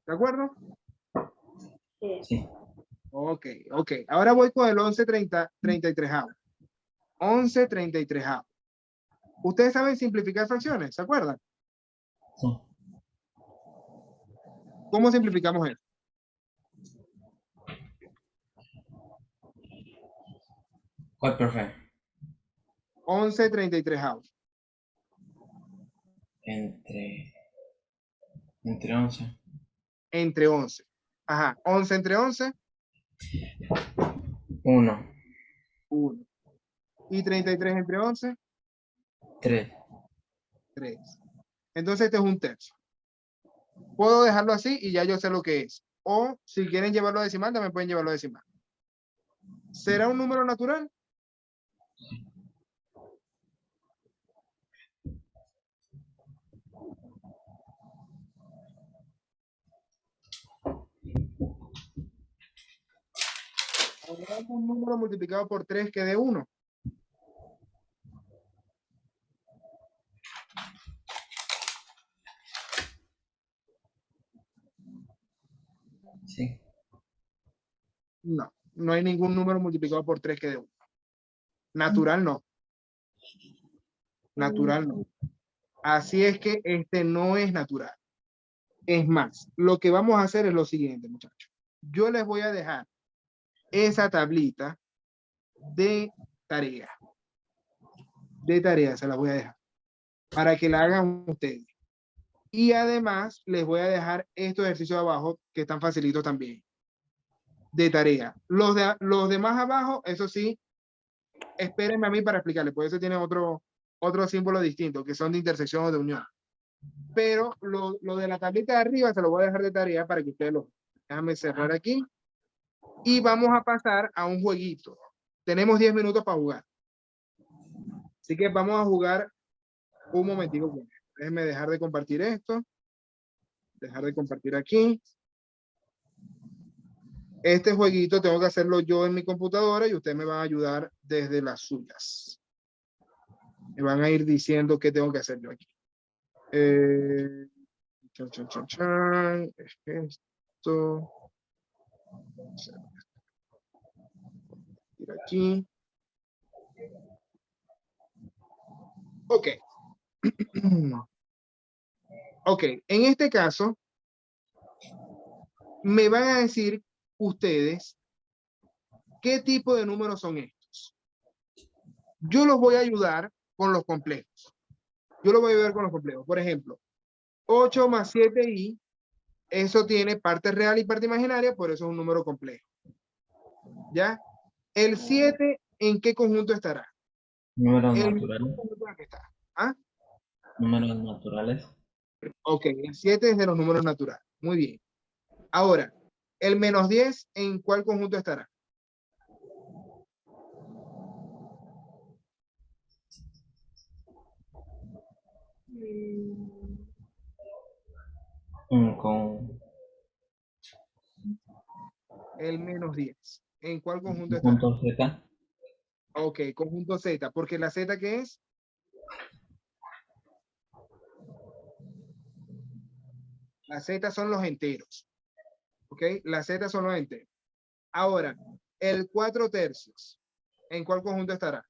¿De acuerdo? sí. Sí. Ok, ok. Ahora voy con el 1133. 1133. Ustedes saben simplificar fracciones, ¿se acuerdan? Sí. ¿Cómo simplificamos eso? ¿Cuál, profe? 1133. Entre, entre 11. Entre 11. Ajá, 11 entre 11, 1. 1. Y 33 entre 11, 3. 3. Entonces este es un tercio. Puedo dejarlo así y ya yo sé lo que es. O si quieren llevarlo a decimal, también pueden llevarlo a decimal. ¿Será un número natural? ¿Habrá algún número multiplicado por 3 que dé 1? Sí. No, no hay ningún número multiplicado por 3 que dé 1. Natural no, natural no. Así es que este no es natural. Es más, lo que vamos a hacer es lo siguiente, muchachos. Yo les voy a dejar esa tablita de tarea. De tarea se la voy a dejar para que la hagan ustedes. Y además les voy a dejar estos ejercicios abajo que están facilitos también. De tarea. Los demás abajo, eso sí, espérenme a mí para explicarles, por eso tienen otro símbolo distinto, que son de intersección o de unión. Pero lo de la tablita de arriba se lo voy a dejar de tarea para que ustedes lo... Déjame cerrar aquí. Y vamos a pasar a un jueguito. Tenemos 10 minutos para jugar. Así que vamos a jugar un momentico. Déjenme dejar de compartir esto. Dejar de compartir aquí. Este jueguito tengo que hacerlo yo en mi computadora y ustedes me van a ayudar desde las suyas. Me van a ir diciendo qué tengo que hacer yo aquí. Chan, chan, chan, chan. Esto. Ir aquí. Ok. Ok, en este caso, me van a decir ustedes qué tipo de números son estos. Yo los voy a ayudar con los complejos. Yo los voy a ayudar con los complejos. Por ejemplo, 8 más 7i, eso tiene parte real y parte imaginaria, por eso es un número complejo. ¿Ya? El 7, ¿en qué conjunto estará? Números El naturales. conjunto en el que está. ¿Ah? Números naturales. Ok, el 7 es de los números naturales. Muy bien. Ahora, el -10, ¿en cuál conjunto estará? Con El -10. ¿En cuál conjunto estará? punto Z. Ok, conjunto Z, porque la Z, ¿qué es? La Z son los enteros. Ok, la Z son los enteros. Ahora, el 4/3, ¿en cuál conjunto estará?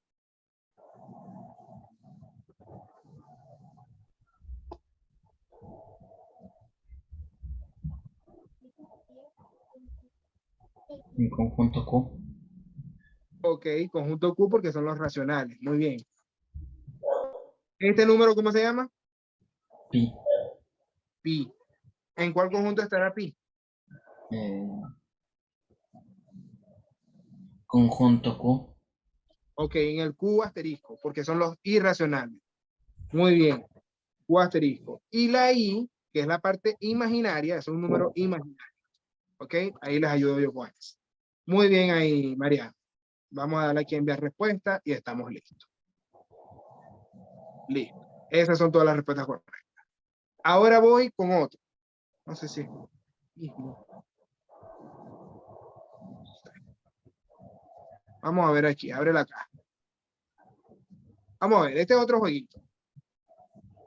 En conjunto Q. Ok, conjunto Q porque son los racionales. Muy bien. ¿Este número cómo se llama? Pi. Pi. ¿En cuál conjunto estará pi? eh, conjunto Q. Ok, en el Q asterisco, porque son los irracionales. Muy bien. Q asterisco. Y la I, que es la parte imaginaria, es un número imaginario. Ok, ahí les ayudo yo con eso. Muy bien ahí, María. Vamos a darle aquí a enviar respuesta y estamos listos. Listo. Esas son todas las respuestas correctas. Ahora voy con otro. No sé si es mismo. Vamos a ver aquí, abre la caja. Vamos a ver, este es otro jueguito.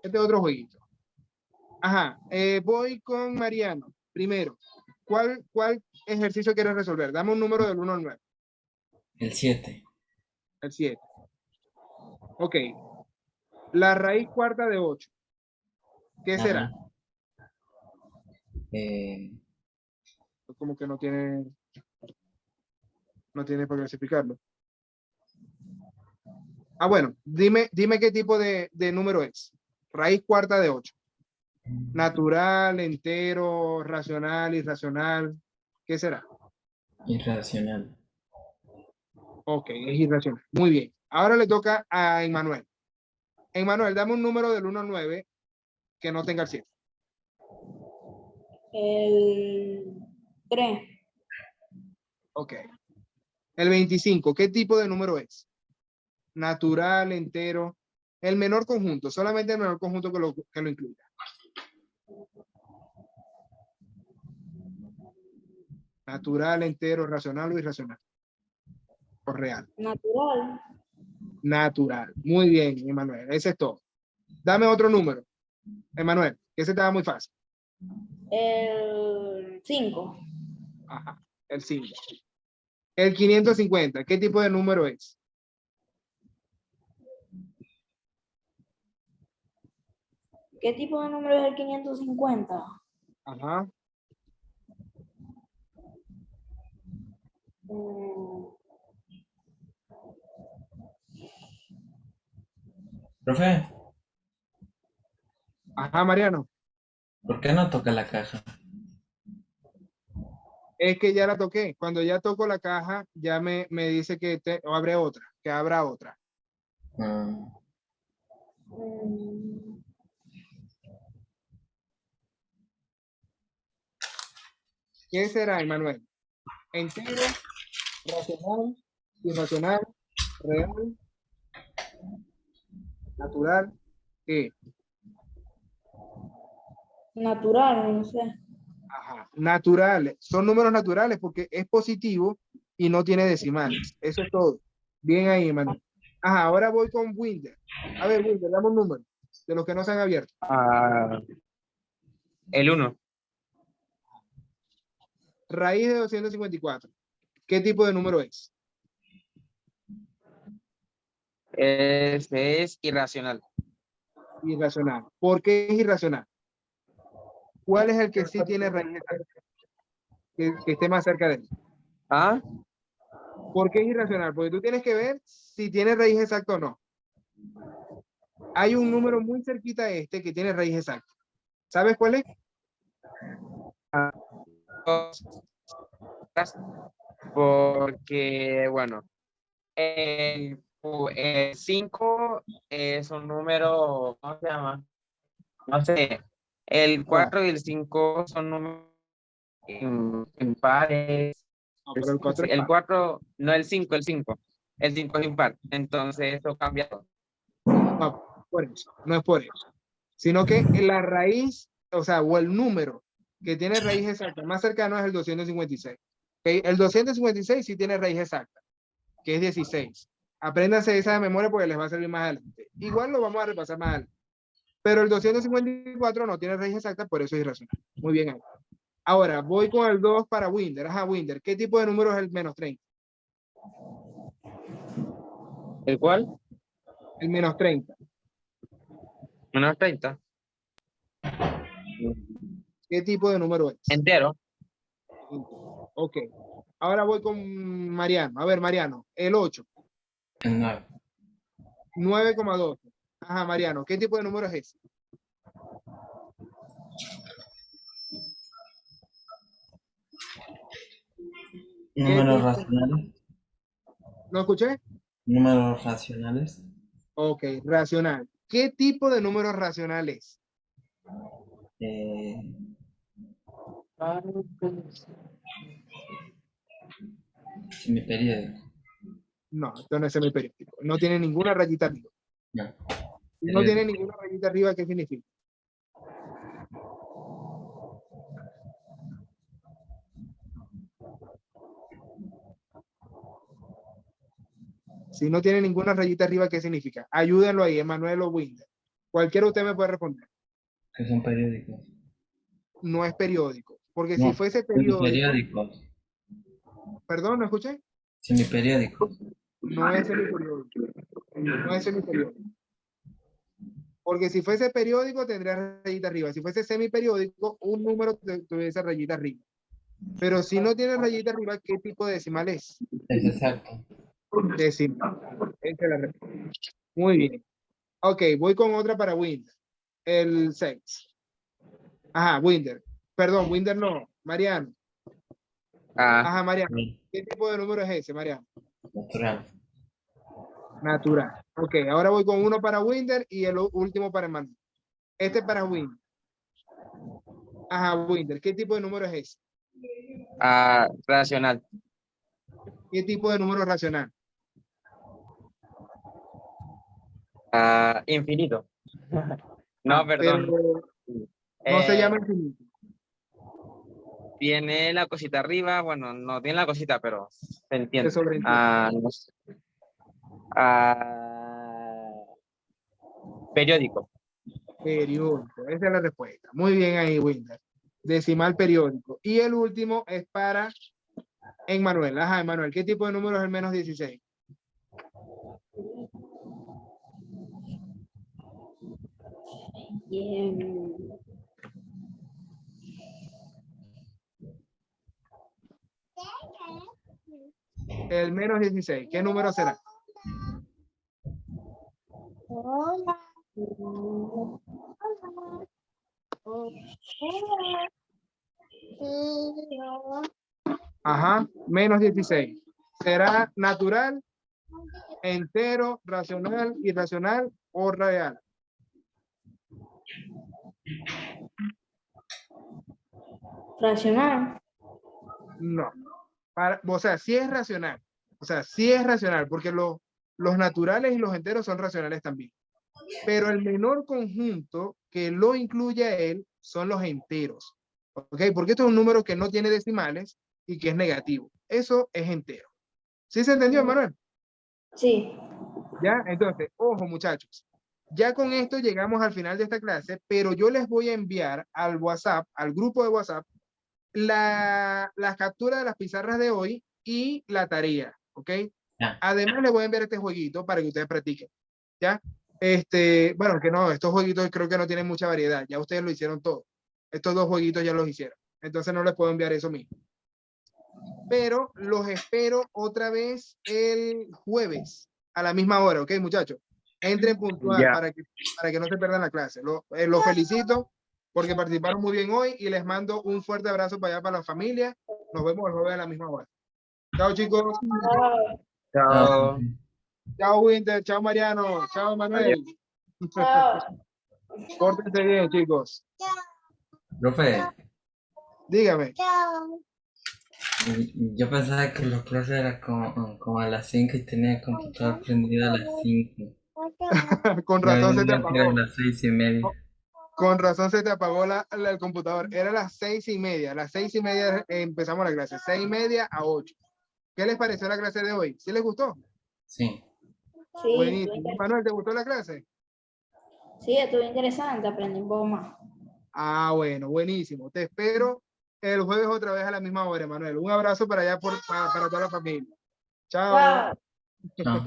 Este es otro jueguito. Ajá, voy con Mariano. Primero, ¿cuál ejercicio quieres resolver? Dame un número del 1 al 9. El 7. El 7. Ok. La raíz cuarta de 8. ¿Qué será? Ajá. Eh, Como que no tiene para clasificarlo. Ah, bueno, dime qué tipo de número es. Raíz cuarta de 8. Natural, entero, racional, irracional. ¿Qué será? irracional. Ok, es irracional. Muy bien. Ahora le toca a Emmanuel. Emmanuel, dame un número del 1 al 9 que no tenga el 7. El 3. Ok. El 25, ¿qué tipo de número es? Natural, entero. El menor conjunto, solamente el menor conjunto que lo incluya. Natural, entero, racional o irracional. O real. Natural. Natural. Muy bien, Emmanuel. Ese es todo. Dame otro número, Emmanuel, que ese estaba muy fácil. El 5. Ajá, el 5. El 550, ¿qué tipo de número es? ¿Qué tipo de número es el 550? Ajá. Mm, Profe, Ajá, Mariano. ¿por qué no toca la caja? Es que ya la toqué. Cuando ya toco la caja, ya me dice que abre otra, que abra otra. Mm, mm, ¿Qué será, Emmanuel? Entero, racional, irracional, real, natural, ¿qué? natural, no sé. Ajá, naturales. Son números naturales porque es positivo y no tiene decimales. Eso es todo. Bien ahí, Emmanuel. Ajá, ahora voy con Winder. A ver, Winder, dame un número de los que no se han abierto. El 1. Raíz de 254. ¿Qué tipo de número es? Este es irracional. Irracional. ¿Por qué es irracional? ¿Cuál es el que sí tiene raíz exacta? Que esté más cerca de él. ¿Ah? ¿Por qué es irracional? Porque tú tienes que ver si tiene raíz exacta o no. Hay un número muy cerquita a este que tiene raíz exacta. ¿Sabes cuál es? Porque, bueno, el 5 es un número, ¿cómo se llama? No sé, El 4 y el 5 son números impares. No, pero el 4 El 4, no el 5, el 5. El 5 es impar. Entonces eso cambia todo. no, por eso, no es por eso. Sino que la raíz, o sea, o el número que tiene raíz exacta más cercano es el 256. ¿Okay? El 256 sí tiene raíz exacta, que es 16. Apréndanse esa de memoria porque les va a servir más adelante. Igual lo vamos a repasar más adelante. Pero el 254 no tiene raíz exacta, por eso es irracional. Muy bien ahí. Ahora, voy con el 2 para Winder. Ajá, Winder. ¿Qué tipo de número es el menos 30? ¿El cuál? El menos 30. Menos 30. ¿Qué tipo de número es? Entero. Ok. Ahora voy con Mariano. A ver, Mariano, el 8. El 9. 9,12. Ajá, Mariano, ¿qué tipo de número es ese? Números tipo? racionales. ¿No escuché? Números racionales. Ok, racional. ¿Qué tipo de número racional es? Eh, semiperiódico. No, esto no es semiperiódico. No tiene ninguna rayita arriba. No. Si no tiene ninguna rayita arriba, ¿qué significa? Si no tiene ninguna rayita arriba, ¿qué significa? Ayúdenlo ahí, Emanuel o Winder. Cualquiera de ustedes me puede responder. Que son periódicos. No es periódico. Porque No, si fuese periódico, semiperiódicos. perdón, ¿no escuché? Semiperiódicos. No es semiperiódico. No es semiperiódico. Porque si fuese periódico, tendría rayita arriba. Si fuese semiperiódico, un número tuviese rayita arriba. Pero si no tiene rayita arriba, ¿qué tipo de decimal es? Es exacto. Decimal. Esa es la respuesta. Muy bien. Ok, voy con otra para Winder. El 6. Ajá, Winder. Perdón, Winder no. Mariano. Ah, Ajá, Mariano. Sí, ¿Qué tipo de número es ese, Mariano? natural. Natural. Ok, ahora voy con uno para Winder y el último para Emanuel. Este es para Winder. Ajá, Winder. ¿Qué tipo de número es ese? racional. ¿Qué tipo de número racional? Infinito. No, Pero perdón. no se Eh, llama infinito. Tiene la cosita arriba. Bueno, no tiene la cosita, pero se entiende. Se sobreentiende. No sé. Periódico. Periódico. Esa es la respuesta. Muy bien ahí, Winder. Decimal periódico. Y el último es para Emmanuel. Ajá, Emmanuel. ¿Qué tipo de número es el menos 16? El menos 16. ¿Qué número será? Ajá, menos 16. ¿Será natural, entero, racional, irracional o real? Racional. No. O sea, sí es racional. O sea, sí es racional, porque los naturales y los enteros son racionales también. Pero el menor conjunto que lo incluye a él son los enteros. ¿Ok? Porque esto es un número que no tiene decimales y que es negativo. Eso es entero. ¿Sí se entendió, Manuel? Sí. Ya, entonces, ojo muchachos, ya con esto llegamos al final de esta clase, pero yo les voy a enviar al WhatsApp, al grupo de WhatsApp, la captura de las pizarras de hoy y la tarea, ¿ok? Ya. Además les voy a enviar este jueguito para que ustedes practiquen, ¿ya? Bueno, que no, estos jueguitos creo que no tienen mucha variedad, ya ustedes lo hicieron todo. Estos dos jueguitos ya los hicieron, entonces no les puedo enviar eso mismo. Pero los espero otra vez el jueves a la misma hora, ¿ok, muchachos? Entren puntual Ya. para que no se pierdan la clase. Los felicito porque participaron muy bien hoy y les mando un fuerte abrazo para allá, para la familia. Nos vemos el jueves a la misma hora. Chao, chicos. Chao. Chao, Winter. Chao, Mariano. Chao, Manuel. Chao. Pórtense bien, chicos. Profe, Dígame. yo pensaba que las clases eran como a las 5 y tenía el computador prendido a las 5. Con Me razón se te dijeron que eran apagó. las 6:30. Con razón se te apagó el computador. Era las 6:30. Las 6:30 empezamos la clase. 6:30 a 8. ¿Qué les pareció la clase de hoy? ¿Sí les gustó? Sí. Sí, Buenísimo. Manuel, ¿te gustó la clase? sí, estuvo interesante, aprendí un poco más. Ah, bueno, buenísimo. Te espero el jueves otra vez a la misma hora, Manuel. Un abrazo para allá para toda la familia. Chao. Chao. Chao.